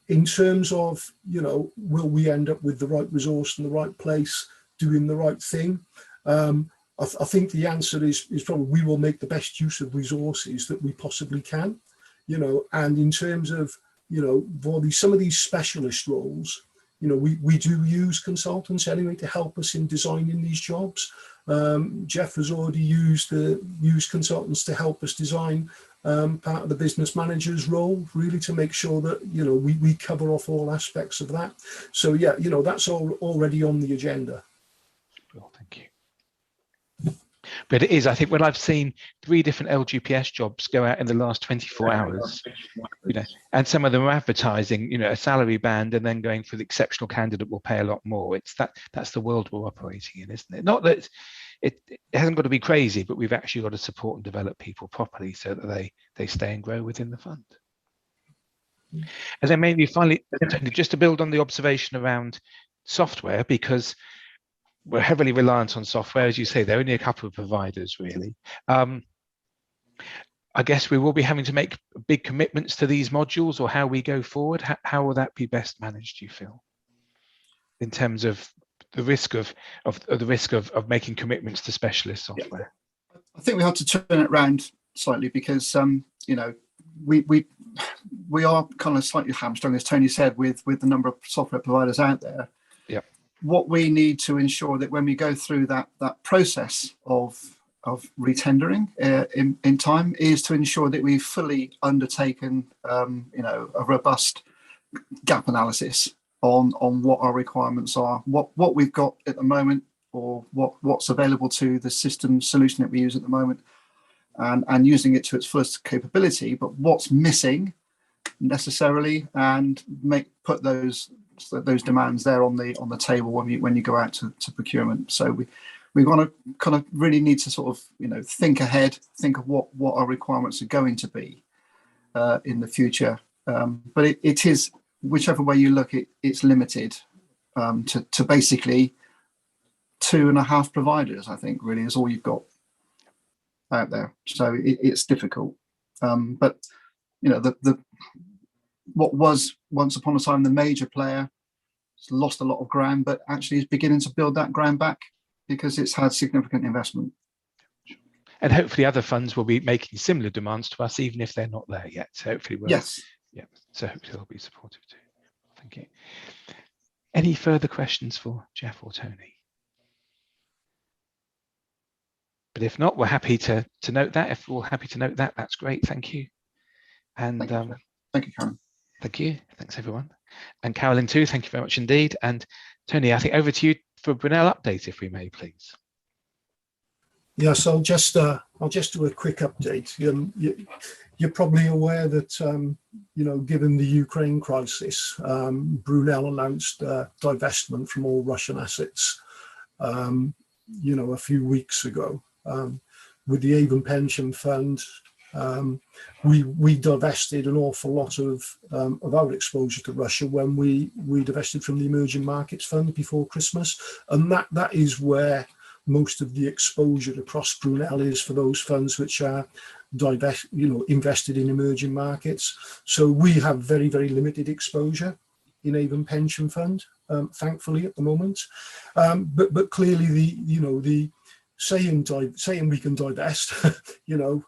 In terms of, will we end up with the right resource in the right place, doing the right thing? I think the answer is probably we will make the best use of resources that we possibly can, and in terms of, for some of these specialist roles, we do use consultants anyway to help us in designing these jobs. Jeff has already used consultants to help us design part of the business manager's role, really to make sure that we cover off all aspects of that. So yeah, that's all already on the agenda. Well, thank you. But it is, I think, when I've seen 3 different LGPS jobs go out in the last 24 hours, and some of them are advertising, a salary band and then going for the exceptional candidate will pay a lot more. That's the world we're operating in, isn't it? Not that it hasn't got to be crazy, but we've actually got to support and develop people properly so that they stay and grow within the fund. And then maybe finally, just to build on the observation around software, because we're heavily reliant on software, as you say. There are only a couple of providers, really. I guess we will be having to make big commitments to these modules, or how we go forward. How will that be best managed, do you feel, in terms of the risk of making commitments to specialist software? Yeah. I think we have to turn it around slightly, because you know, we are kind of slightly hamstrung, as Tony said, with the number of software providers out there. Yeah. What we need to ensure that when we go through that process of retendering in time, is to ensure that we've fully undertaken you know, a robust gap analysis on what our requirements are, what we've got at the moment, or what's available to the system solution that we use at the moment, and using it to its fullest capability, but what's missing necessarily, and put those demands there on the table when you go out to procurement. So we want to kind of really need to sort of, you know, think ahead, think of what our requirements are going to be in the future. But it is, whichever way you look, it's limited to basically 2.5 providers, I think, really is all you've got out there. So it's difficult. But you know, what was once upon a time the major player has lost a lot of ground, but actually is beginning to build that ground back, because it's had significant investment. And hopefully other funds will be making similar demands to us, even if they're not there yet. So hopefully we'll, yes. Yeah. So hopefully they'll be supportive too. Thank you. Any further questions for Jeff or Tony? But if not, we're happy to note that. If we're all happy to note that, that's great. Thank you. And thank you, Karen. Thank you. Thanks, everyone. And Carolyn too, thank you very much indeed. And Tony, I think over to you for Brunel update, if we may, please. Yes, I'll just do a quick update. You're probably aware that you know, given the Ukraine crisis, Brunel announced divestment from all Russian assets. You know, a few weeks ago, with the Avon pension fund, we divested an awful lot of our exposure to Russia when we divested from the emerging markets fund before Christmas, and that is where most of the exposure across Brunel is for those funds which are invested in emerging markets. So we have very, very limited exposure in Avon pension fund, thankfully at the moment. But clearly the saying we can divest, you know,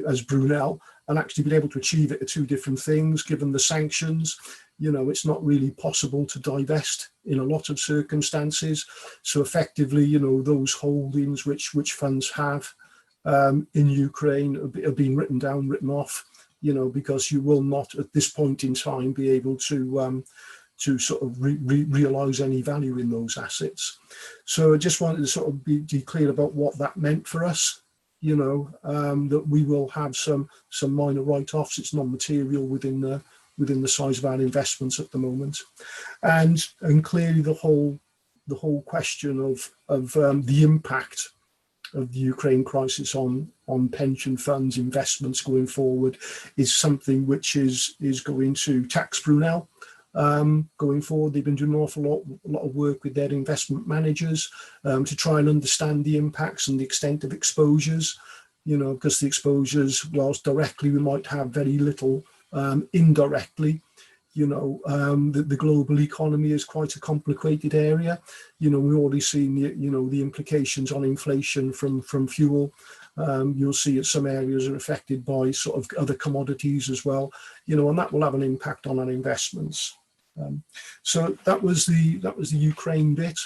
as Brunel, and actually being able to achieve it are two different things. Given the sanctions, you know, it's not really possible to divest in a lot of circumstances. So effectively, you know, those holdings which funds have in Ukraine have been written down, written off, you know, because you will not at this point in time be able to sort of realize any value in those assets. So I just wanted to sort of be clear about what that meant for us. You know, that we will have some minor write-offs. It's non-material within the size of our investments at the moment, and clearly the whole question of the impact of the Ukraine crisis on pension funds investments going forward is something which is going to tax Brunel. Going forward, they've been doing an awful lot of work with their investment managers to try and understand the impacts and the extent of exposures, you know, because the exposures, whilst directly we might have very little, indirectly, you know, the global economy is quite a complicated area. You know, we've already seen the implications on inflation from fuel. You'll see that some areas are affected by sort of other commodities as well, you know, and that will have an impact on our investments. So that was the Ukraine bit.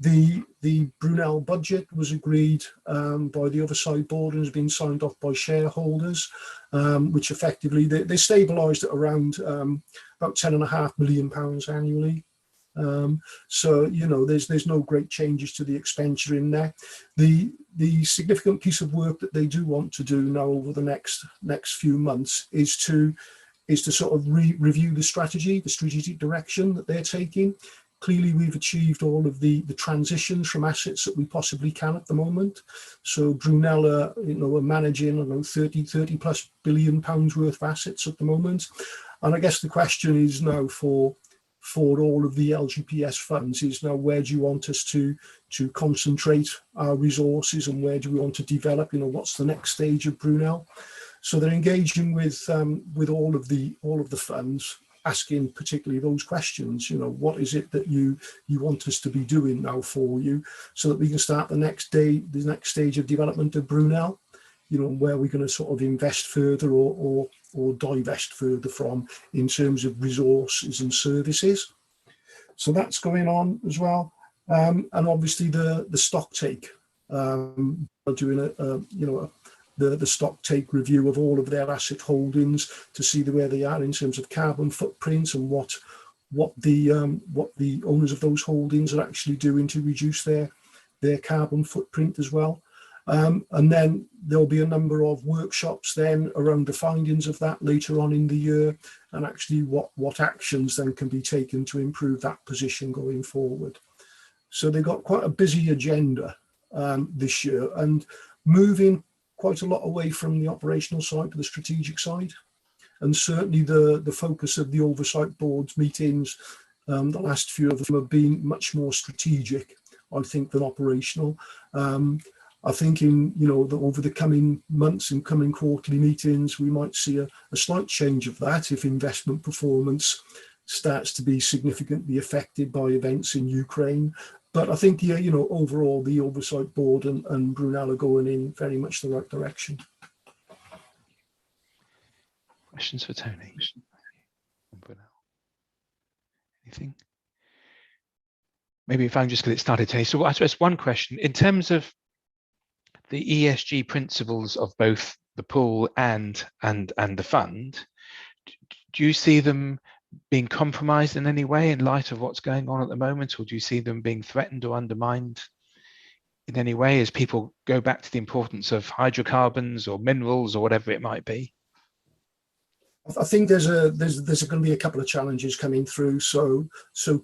The Brunel budget was agreed by the oversight board and has been signed off by shareholders, which effectively they stabilised at around about £10.5 million annually. So you know, there's no great changes to the expenditure in there. The significant piece of work that they do want to do now over the next few months is to sort of review the strategic direction that they're taking. Clearly, we've achieved all of the transitions from assets that we possibly can at the moment. So Brunel are managing, I don't know, 30 plus billion pounds worth of assets at the moment. And I guess the question is now for for all of the LGPS funds is now, where do you want us to concentrate our resources, and where do we want to develop? You know, what's the next stage of Brunel? So they're engaging with all of the funds, asking particularly those questions. You know, what is it that you want us to be doing now for you, so that we can start the next stage of development of Brunel. You know, where we're going to sort of invest further or divest further from in terms of resources and services. So that's going on as well. And obviously the stock take, doing the stock take review of all of their asset holdings to see where they are in terms of carbon footprints, and what the owners of those holdings are actually doing to reduce their carbon footprint as well. And then there'll be a number of workshops then around the findings of that later on in the year, and actually what actions then can be taken to improve that position going forward. So they've got quite a busy agenda this year, and moving quite a lot away from the operational side to the strategic side. And certainly the focus of the oversight board's meetings, the last few of them have been much more strategic, I think, than operational. I think over the coming months and coming quarterly meetings, we might see a slight change of that if investment performance starts to be significantly affected by events in Ukraine. But I think, overall, the oversight board and Brunel are going in very much the right direction. Questions for Tony? Anything? Maybe if I can just get it started, Tony. So I suppose one question, in terms of the ESG principles of both the pool and the fund, do you see them being compromised in any way in light of what's going on at the moment, or do you see them being threatened or undermined in any way as people go back to the importance of hydrocarbons or minerals or whatever it might be? I think there's going to be a couple of challenges coming through. So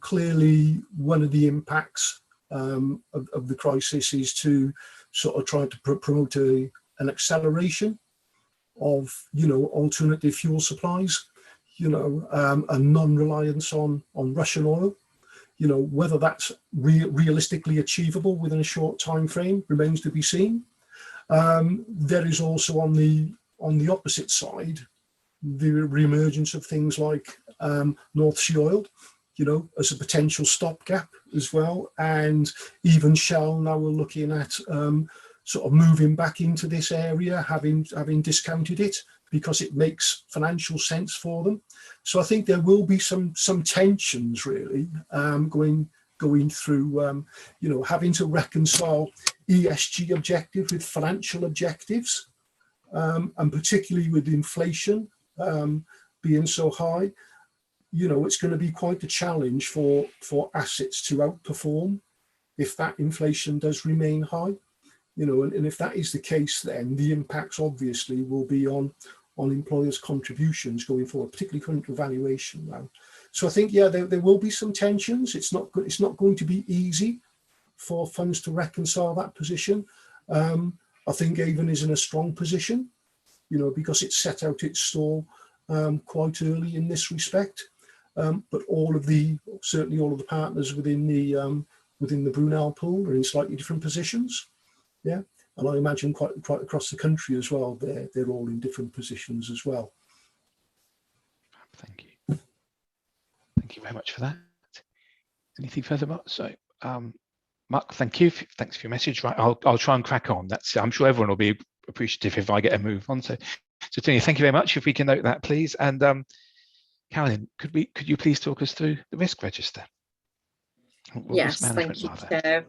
clearly, one of the impacts of the crisis is to sort of try to promote an acceleration of alternative fuel supplies, a non-reliance on Russian oil. Whether that's realistically achievable within a short time frame remains to be seen. There is also on the opposite side the reemergence of things like North Sea oil, as a potential stopgap as well. And even Shell now are looking at sort of moving back into this area, having discounted it because it makes financial sense for them. So I think there will be some tensions really going through, having to reconcile ESG objectives with financial objectives, and particularly with inflation being so high. It's going to be quite a challenge for assets to outperform if that inflation does remain high. And if that is the case, then the impacts obviously will be on employers' contributions going forward, particularly current valuation now. So I think, there will be some tensions. It's not going to be easy for funds to reconcile that position. I think Avon is in a strong position, because it set out its stall quite early in this respect. But certainly all of the partners within the Brunel pool are in slightly different positions. Yeah, and I imagine quite across the country as well. They're all in different positions as well. Thank you. Thank you very much for that. Anything further, Mark? So, Mark, thank you. Thanks for your message. Right, I'll try and crack on. I'm sure everyone will be appreciative if I get a move on. So Tony, thank you very much. If we can note that, please. And Carolyn, could you please talk us through the risk register? Yes, thank you, Chair.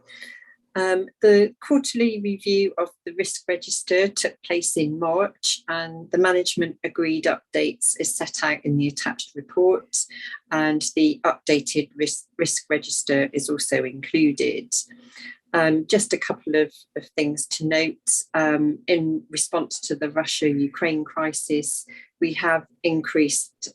The quarterly review of the risk register took place in March, and the management agreed updates is set out in the attached report, and the updated risk register is also included. Just a couple of things to note. In response to the Russia-Ukraine crisis, we have increased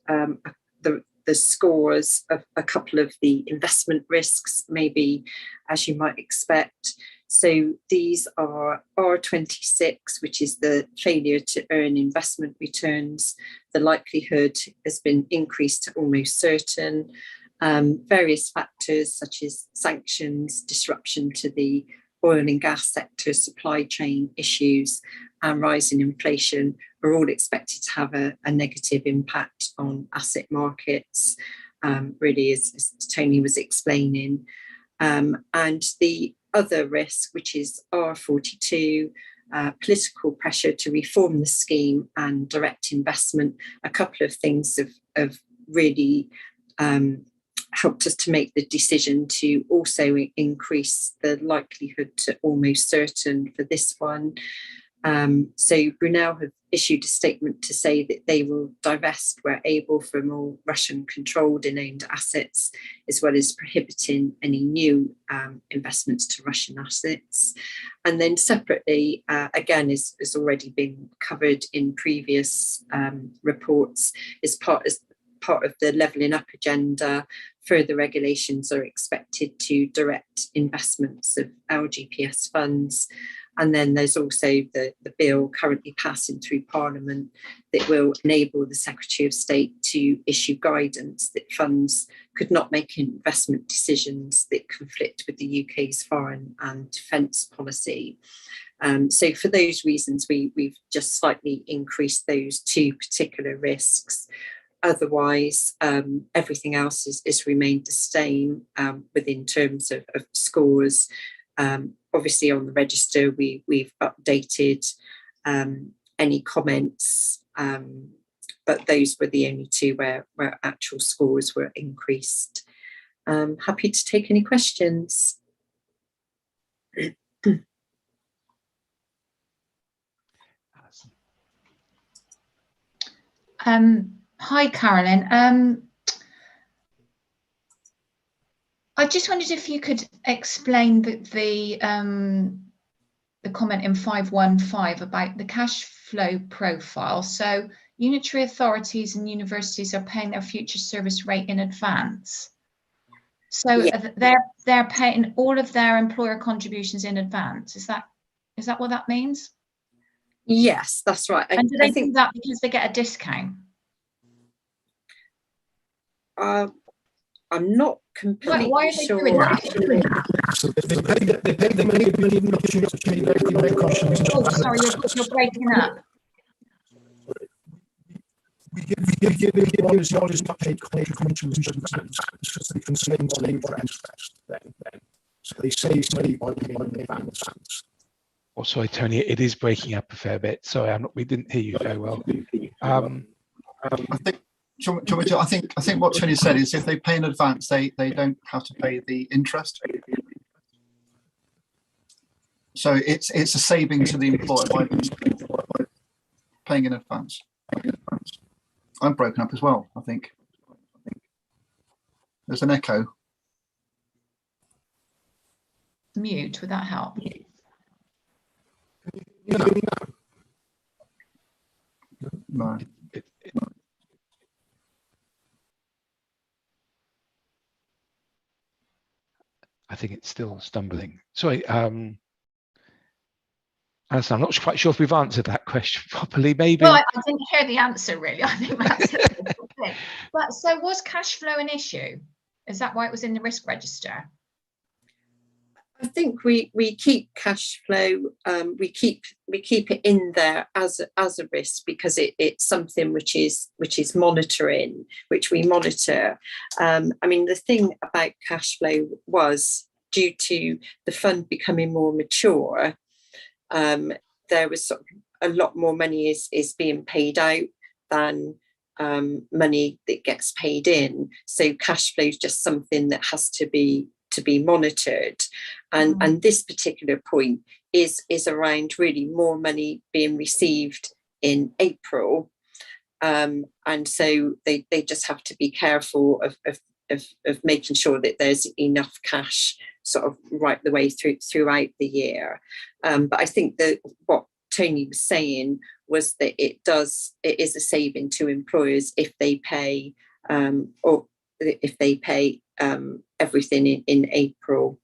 the scores of a couple of the investment risks, maybe as you might expect. So these are R26, which is the failure to earn investment returns. The likelihood has been increased to almost certain. Various factors such as sanctions, disruption to the oil and gas sector, supply chain issues, and rising inflation are all expected to have a negative impact on asset markets, really, as Tony was explaining. And the other risk, which is R42, political pressure to reform the scheme and direct investment. A couple of things have really helped us to make the decision to also increase the likelihood to almost certain for this one. So Brunel have issued a statement to say that they will divest where able from all Russian-controlled and owned assets, as well as prohibiting any new investments to Russian assets. And then separately, again, as has already been covered in previous reports, as part of the levelling up agenda, further regulations are expected to direct investments of LGPS funds. And then there's also the bill currently passing through Parliament that will enable the Secretary of State to issue guidance that funds could not make investment decisions that conflict with the UK's foreign and defence policy. So for those reasons, we've just slightly increased those two particular risks. Otherwise, everything else is remained the same within terms of scores. Obviously, on the register, we've updated any comments, but those were the only two where actual scores were increased. Happy to take any questions. Hi, Carolyn. I just wondered if you could explain the comment in 515 about the cash flow profile. So unitary authorities and universities are paying their future service rate in advance. So yeah, they're paying all of their employer contributions in advance. Is that what that means? Yes, that's right. And do they do that because they get a discount? I'm not completely why are they sure. doing that? So they pay them many Oh, sorry, you're breaking up. We give employers not paid contributions because they can save on labour and then. So they save money by paying in advance. Oh, sorry, Tony, it is breaking up a fair bit. Sorry, we didn't hear you very well. I think what Tony said is if they pay in advance, they don't have to pay the interest. So it's a saving to the employer by paying in advance. I'm broken up as well, I think. There's an echo. Mute, would that help? No. I think it's still stumbling. Sorry, Alison, I'm not quite sure if we've answered that question properly. Maybe. Well, I didn't hear the answer really. I think that's the thing. But so was cash flow an issue? Is that why it was in the risk register? I think we keep cash flow. We keep it in there as a risk because it's something which is monitoring, which we monitor. I mean, the thing about cash flow was due to the fund becoming more mature. There was sort of a lot more money is being paid out than money that gets paid in. So cash flow is just something that has to be monitored, and this particular point is around really more money being received in April, and so they just have to be careful of making sure that there's enough cash sort of right the way throughout the year. But I think that what Tony was saying was that it is a saving to employers if they pay everything in April.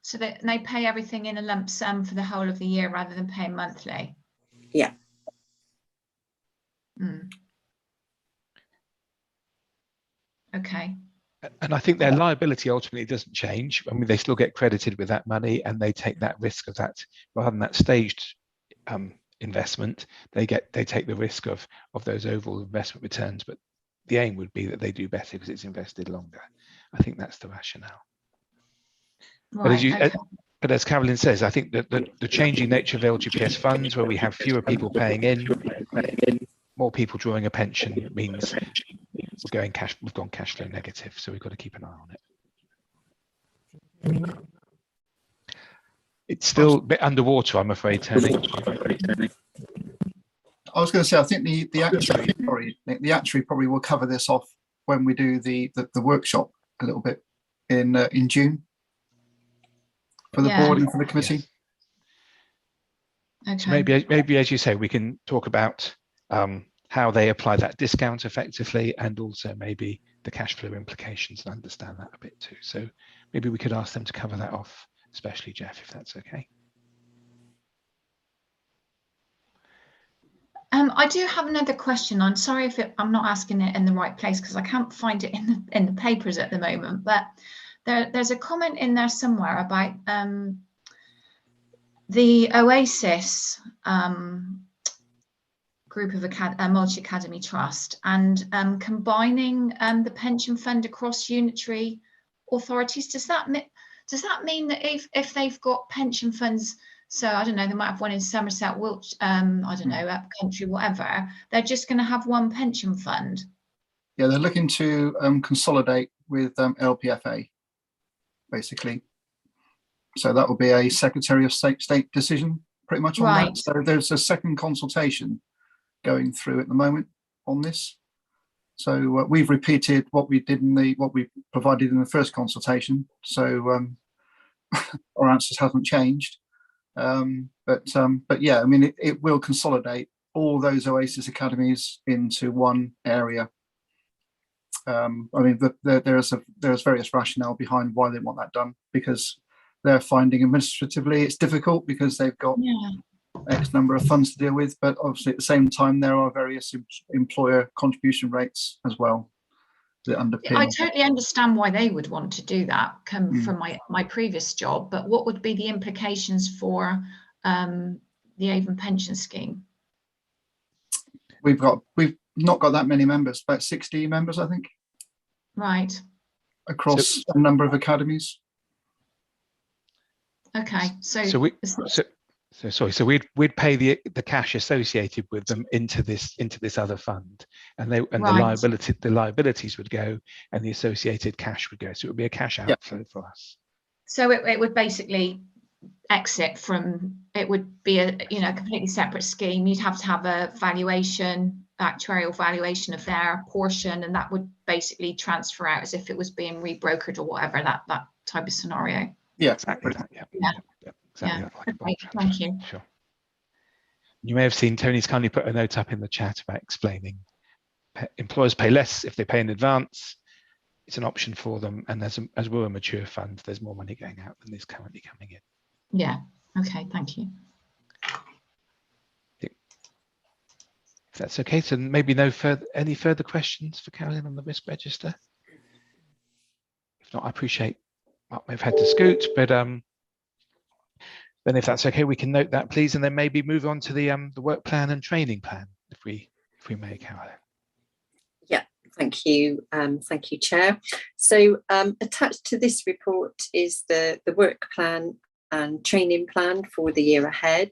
So they pay everything in a lump sum for the whole of the year rather than paying monthly? Yeah. Okay. And I think their liability ultimately doesn't change. I mean, they still get credited with that money, and they take that risk of that rather than that staged investment. They take the risk of those overall investment returns. But the aim would be that they do better because it's invested longer. I think that's the rationale. Right, but as Carolyn says, I think that the changing nature of LGPS funds, where we have fewer people paying in, more people drawing a pension, means we've gone cash flow negative. So we've got to keep an eye on it. It's still a bit underwater, I'm afraid, Tony. I was going to say, I think the actuary probably will cover this off when we do the workshop a little bit in June for the board and for the committee. Yes. Okay. So maybe as you say, we can talk about how they apply that discount effectively, and also maybe the cash flow implications, and understand that a bit too. So maybe we could ask them to cover that off, especially Jeff, if that's okay. I do have another question. I'm sorry if I'm not asking it in the right place because I can't find it in the papers at the moment. But there's a comment in there somewhere about the Oasis group of multi-academy trust and combining the pension fund across unitary authorities. Does that mean that if they've got pension funds? So I don't know, they might have one in Somerset, Wiltshire, I don't know, up country, whatever. They're just going to have one pension fund. Yeah, they're looking to consolidate with LPFA, basically. So that will be a Secretary of State decision, pretty much on that. So there's a second consultation going through at the moment on this. So we've repeated what we did what we provided in the first consultation. So our answers haven't changed. But yeah, I mean, it will consolidate all those Oasis academies into one area. I mean, there's various rationale behind why they want that done, because they're finding administratively it's difficult because they've got X number of funds to deal with, but obviously at the same time there are various employer contribution rates as well that underpin. I totally understand why they would want to do that, from my previous job, but what would be the implications for the Avon pension scheme? We've not got that many members, about 60 members, I think. Right. Across a number of academies. Okay, so we'd pay the cash associated with them into this other fund, and the liabilities would go, and the associated cash would go. So it would be a cash outflow for us. So it would basically exit from. It would be a completely separate scheme. You'd have to have a actuarial valuation of their portion, and that would basically transfer out as if it was being rebrokered or whatever, that type of scenario. Yeah, exactly that. Yeah. Exactly. Yeah. Like Okay, thank you. Sure. You may have seen Tony's kindly put a note up in the chat about explaining employers pay less if they pay in advance. It's an option for them, and as we're a mature fund, there's more money going out than is currently coming in. Yeah. Okay. Thank you. If that's okay, so maybe any further questions for Carolyn on the risk register? If not, I appreciate what we've had to scoot, but then if that's okay, we can note that, please, and then maybe move on to the work plan and training plan, if we may, Carolyn. Yeah, thank you, Chair. So attached to this report is the work plan and training plan for the year ahead.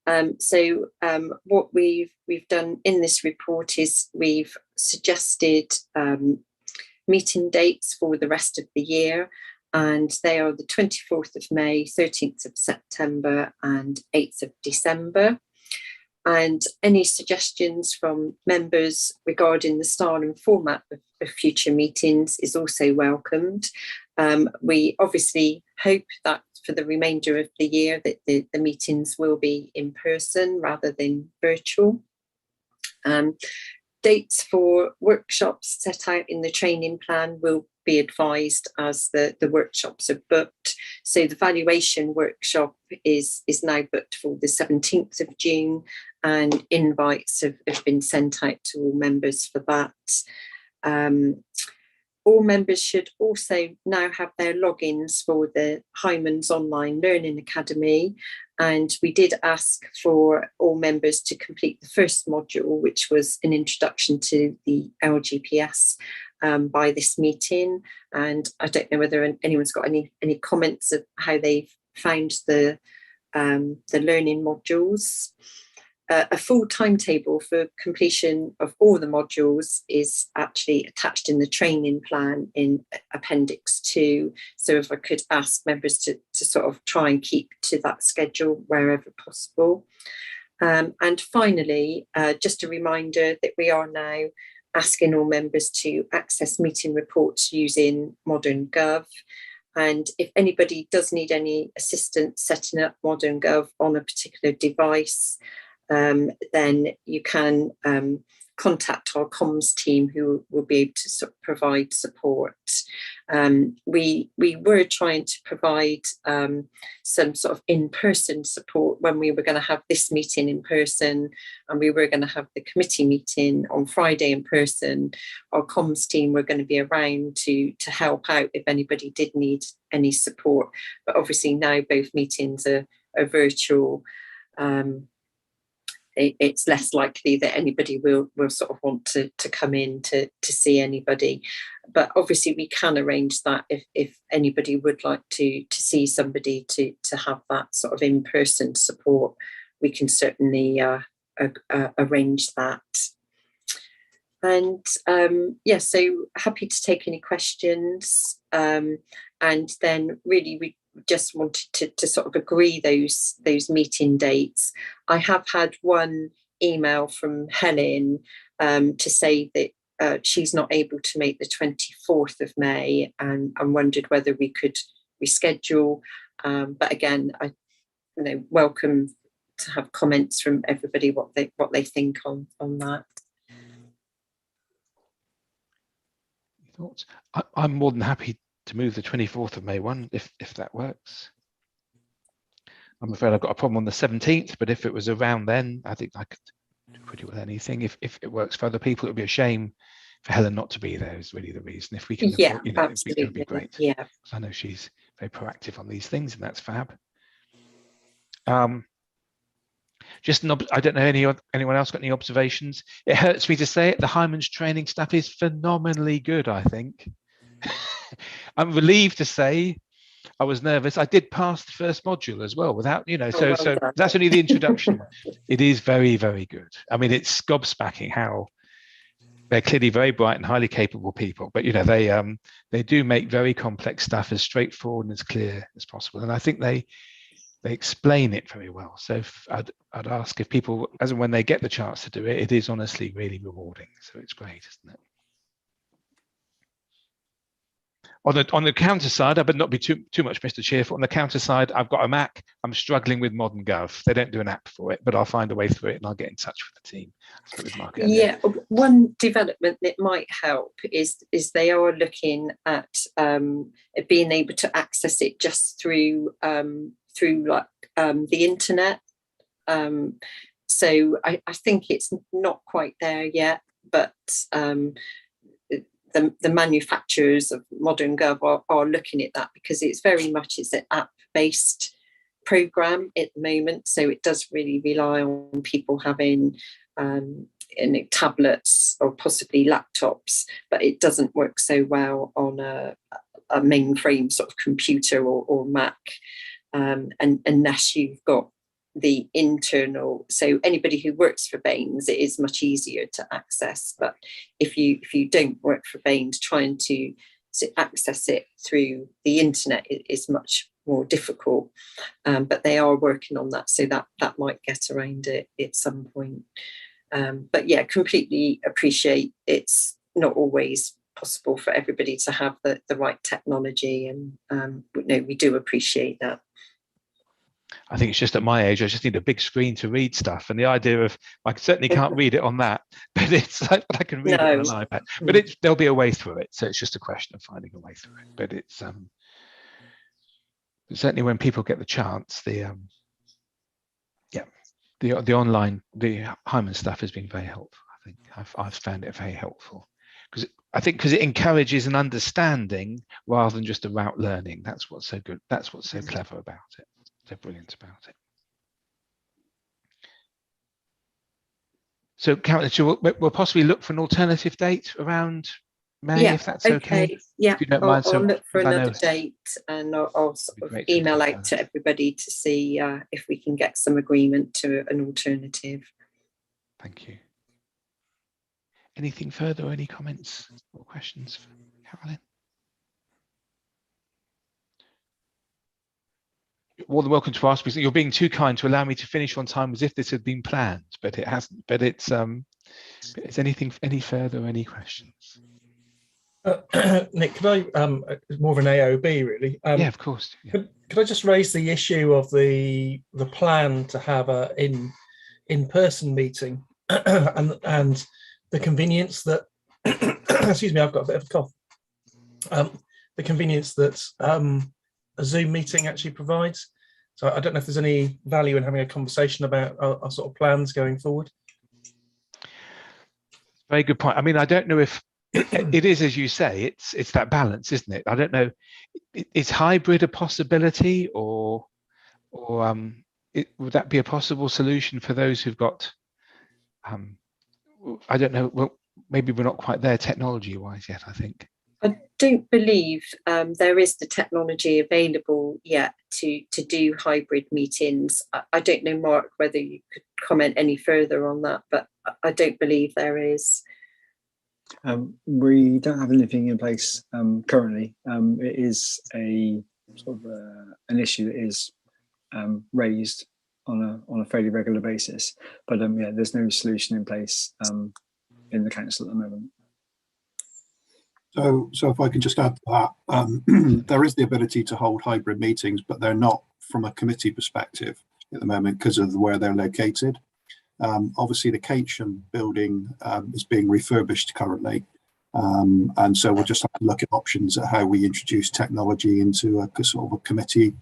What we've done in this report is we've suggested meeting dates for the rest of the year, and they are the 24th of May, 13th of September and 8th of December. And any suggestions from members regarding the style and format of future meetings is also welcomed. We obviously hope that for the remainder of the year that the meetings will be in person rather than virtual. Dates for workshops set out in the training plan will be advised as the workshops are booked. So the valuation workshop is now booked for the 17th of June, and invites have been sent out to all members for that. all members should also now have their logins for the Hyman's Online Learning Academy. And we did ask for all members to complete the first module, which was an introduction to the LGPS, by this meeting. And I don't know whether anyone's got any comments of how they've found the learning modules. A full timetable for completion of all the modules is actually attached in the training plan in Appendix 2. So if I could ask members to sort of try and keep to that schedule wherever possible. And finally, just a reminder that we are now asking all members to access meeting reports using Modern Gov. And if anybody does need any assistance setting up Modern Gov on a particular device, then you can contact our comms team, who will be able to sort of provide support. We were trying to provide some sort of in-person support when we were going to have this meeting in person, and we were going to have the committee meeting on Friday in person. Our comms team were going to be around to help out if anybody did need any support. But obviously now both meetings are virtual. It's less likely that anybody will sort of want to come in to see anybody. But obviously we can arrange that if anybody would like to see somebody to have that sort of in-person support. We can certainly arrange that. And yeah, so happy to take any questions. And then really we just wanted to sort of agree those meeting dates. I have had one email from Helen to say that she's not able to make the 24th of May, and wondered whether we could reschedule. But again, I welcome to have comments from everybody what they think on that. Thoughts? I'm more than happy to move the 24th of May one, if that works. I'm afraid I've got a problem on the 17th, but if it was around then, I think I could do pretty well anything. If it works for other people, it would be a shame for Helen not to be there, is really the reason. If we can, yeah, it would be great. Yeah, I know she's very proactive on these things, and that's fab. Just I don't know anyone else got any observations. It hurts me to say it, the Hyman's training stuff is phenomenally good, I think. I'm relieved to say I was nervous. I did pass the first module as well without, so that's only the introduction. It is very, very good. I mean, it's gobsmacking how they're clearly very bright and highly capable people, but they do make very complex stuff as straightforward and as clear as possible. And I think they explain it very well. So I'd ask if people, as and when they get the chance to do it, it is honestly really rewarding. So it's great, isn't it? On the counter side, I better not be too much Mr. Cheerful. On the counter side, I've got a Mac. I'm struggling with Modern Gov. They don't do an app for it, but I'll find a way through it and I'll get in touch with the team. Yeah, one development that might help is they are looking at being able to access it just through the internet. So I think it's not quite there yet, but the manufacturers of Modern Gov are looking at that, because it's very much an app-based program at the moment. So it does really rely on people having tablets or possibly laptops, but it doesn't work so well on a mainframe sort of computer or Mac, and unless you've got the internal. So anybody who works for Baines, it is much easier to access. But if you don't work for Baines, trying to access it through the internet is much more difficult. But they are working on that, so that might get around it at some point. But yeah, completely appreciate it's not always possible for everybody to have the right technology, and we do appreciate that. I think it's just at my age, I just need a big screen to read stuff. And the idea of, I certainly can't read it on that, but it's like I can read it on an iPad. But there'll be a way through it. So it's just a question of finding a way through it. But it's certainly when people get the chance, the online, the Hyman stuff has been very helpful. I think I've found it very helpful, because I think because it encourages an understanding rather than just a route learning. That's what's so good. That's what's so clever about it. So brilliant about it. So, Caroline, we'll possibly look for an alternative date around May, if that's okay. Yeah, if you don't I'll, mind. I'll look for 'cause I another know date, and I'll sort of great to email talk out to everybody to see if we can get some agreement to an alternative. Thank you. Anything further, or any comments or questions for Caroline? You're more than welcome to ask me. You're being too kind to allow me to finish on time as if this had been planned, but it hasn't. But it's is anything any further, or any questions? Nick, could I more of an AOB really? Yeah, of course. Yeah. Could I just raise the issue of the plan to have a in-person meeting and the convenience that excuse me, I've got a bit of a cough. The convenience that a Zoom meeting actually provides. So I don't know if there's any value in having a conversation about our sort of plans going forward. Very good point. I mean, I don't know if it is, as you say, it's that balance, isn't it? I don't know. Is hybrid a possibility, or would that be a possible solution for those who've got? I don't know. Well, maybe we're not quite there technology-wise yet, I think. I don't believe there is the technology available yet to do hybrid meetings. I don't know, Mark, whether you could comment any further on that, but I don't believe there is. We don't have anything in place currently. It is a sort of an issue that is raised on a fairly regular basis, but yeah, there's no solution in place in the council at the moment. So if I can just add to that, there is the ability to hold hybrid meetings, but they're not from a committee perspective at the moment because of where they're located. Obviously, the Catesham building is being refurbished currently, and so we'll just have to look at options at how we introduce technology into a sort of a committee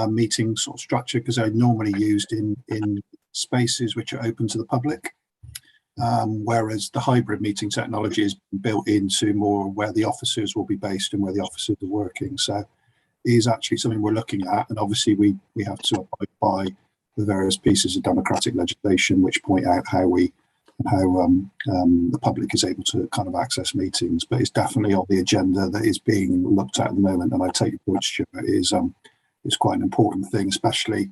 meeting sort of structure, because they're normally used in spaces which are open to the public. Whereas the hybrid meeting technology is built into more where the officers will be based and where the officers are working. So it is actually something we're looking at, and obviously we have to abide by the various pieces of democratic legislation which point out how the public is able to kind of access meetings. But it's definitely on the agenda that is being looked at the moment, and I take your point, Stuart, is quite an important thing, especially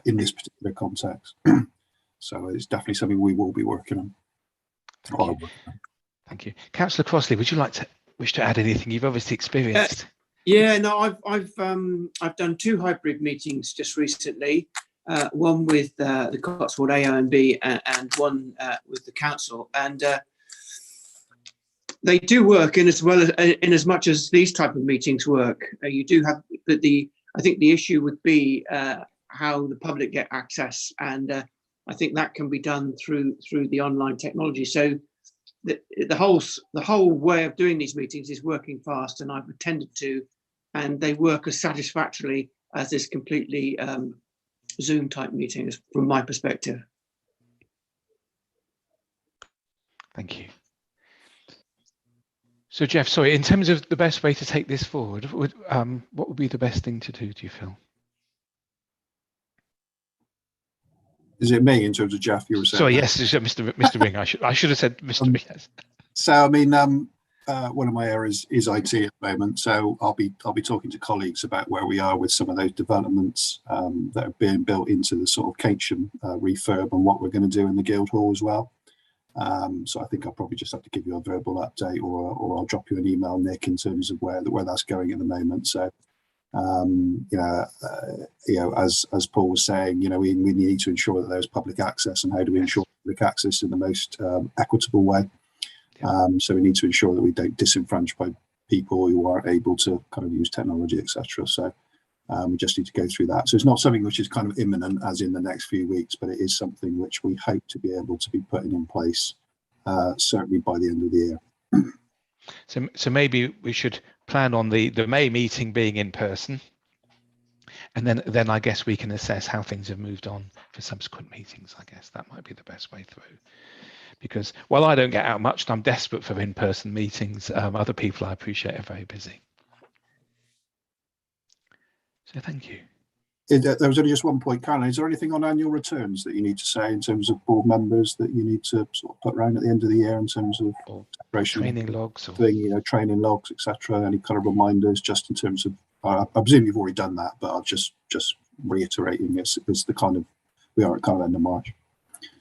in this particular context. So it's definitely something we will be working on. Thank you. Councillor Crossley, would you wish to add anything? You've obviously experienced. Yeah, no, I've done 2 hybrid meetings just recently. One with the Cotswold AONB and one with the council, and they do work in as much as these type of meetings work. You do have, but I think the issue would be how the public get access, and I think that can be done through the online technology. So the whole way of doing these meetings is working fast, and I've attended to, and they work as satisfactorily as this completely Zoom type meetings from my perspective. Thank you. So Jeff, sorry, in terms of the best way to take this forward, what would be the best thing to do you feel? Is it me in terms of Jeff? You were saying. Sorry, yes, Mr. Ring. I should have said Mr. Ring. Yes. So I mean, one of my areas is IT at the moment. So I'll be talking to colleagues about where we are with some of those developments that are being built into the sort of Catesham refurb, and what we're going to do in the Guildhall as well. So I think I'll probably just have to give you a verbal update, or I'll drop you an email, Nick, in terms of where that's going at the moment. So. As Paul was saying, we need to ensure that there's public access, and how do we ensure public access in the most equitable way? So we need to ensure that we don't disenfranchise people who aren't able to kind of use technology, etc. So we just need to go through that. So it's not something which is kind of imminent, as in the next few weeks, but it is something which we hope to be able to be putting in place certainly by the end of the year. So maybe we should plan on the May meeting being in person, and then I guess we can assess how things have moved on for subsequent meetings. I guess that might be the best way through, because while I don't get out much and I'm desperate for in-person meetings, other people I appreciate are very busy. So thank you. There was only just one point, Caroline. Is there anything on annual returns that you need to say in terms of board members that you need to sort of put around at the end of the year in terms of training logs, or thing, training logs, etc.? Any kind of reminders, just in terms of? I presume you've already done that, but I'll just reiterating it's the kind of, we are at kind of end of March.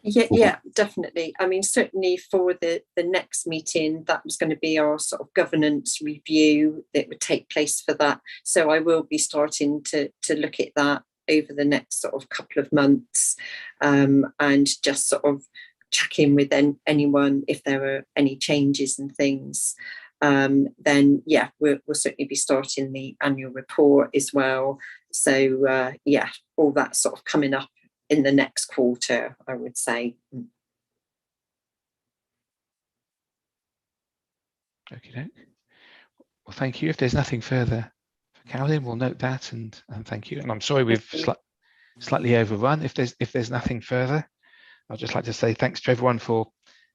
Yeah, definitely. I mean, certainly for the next meeting, that was going to be our sort of governance review that would take place for that. So I will be starting to look at that over the next sort of couple of months, and just sort of check in with anyone if there are any changes and things. Then yeah, we'll certainly be starting the annual report as well. So yeah, all that sort of coming up in the next quarter, I would say. Okay. Well, thank you. If there's nothing further for Caroline, we'll note that and thank you. And I'm sorry we've slightly overrun. If there's nothing further, I'd just like to say thanks to everyone for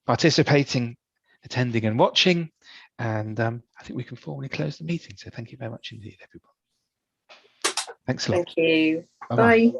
participating, attending and watching. And I think we can formally close the meeting. So thank you very much indeed, everyone. Thanks a lot. Thank you. Bye-bye. Bye.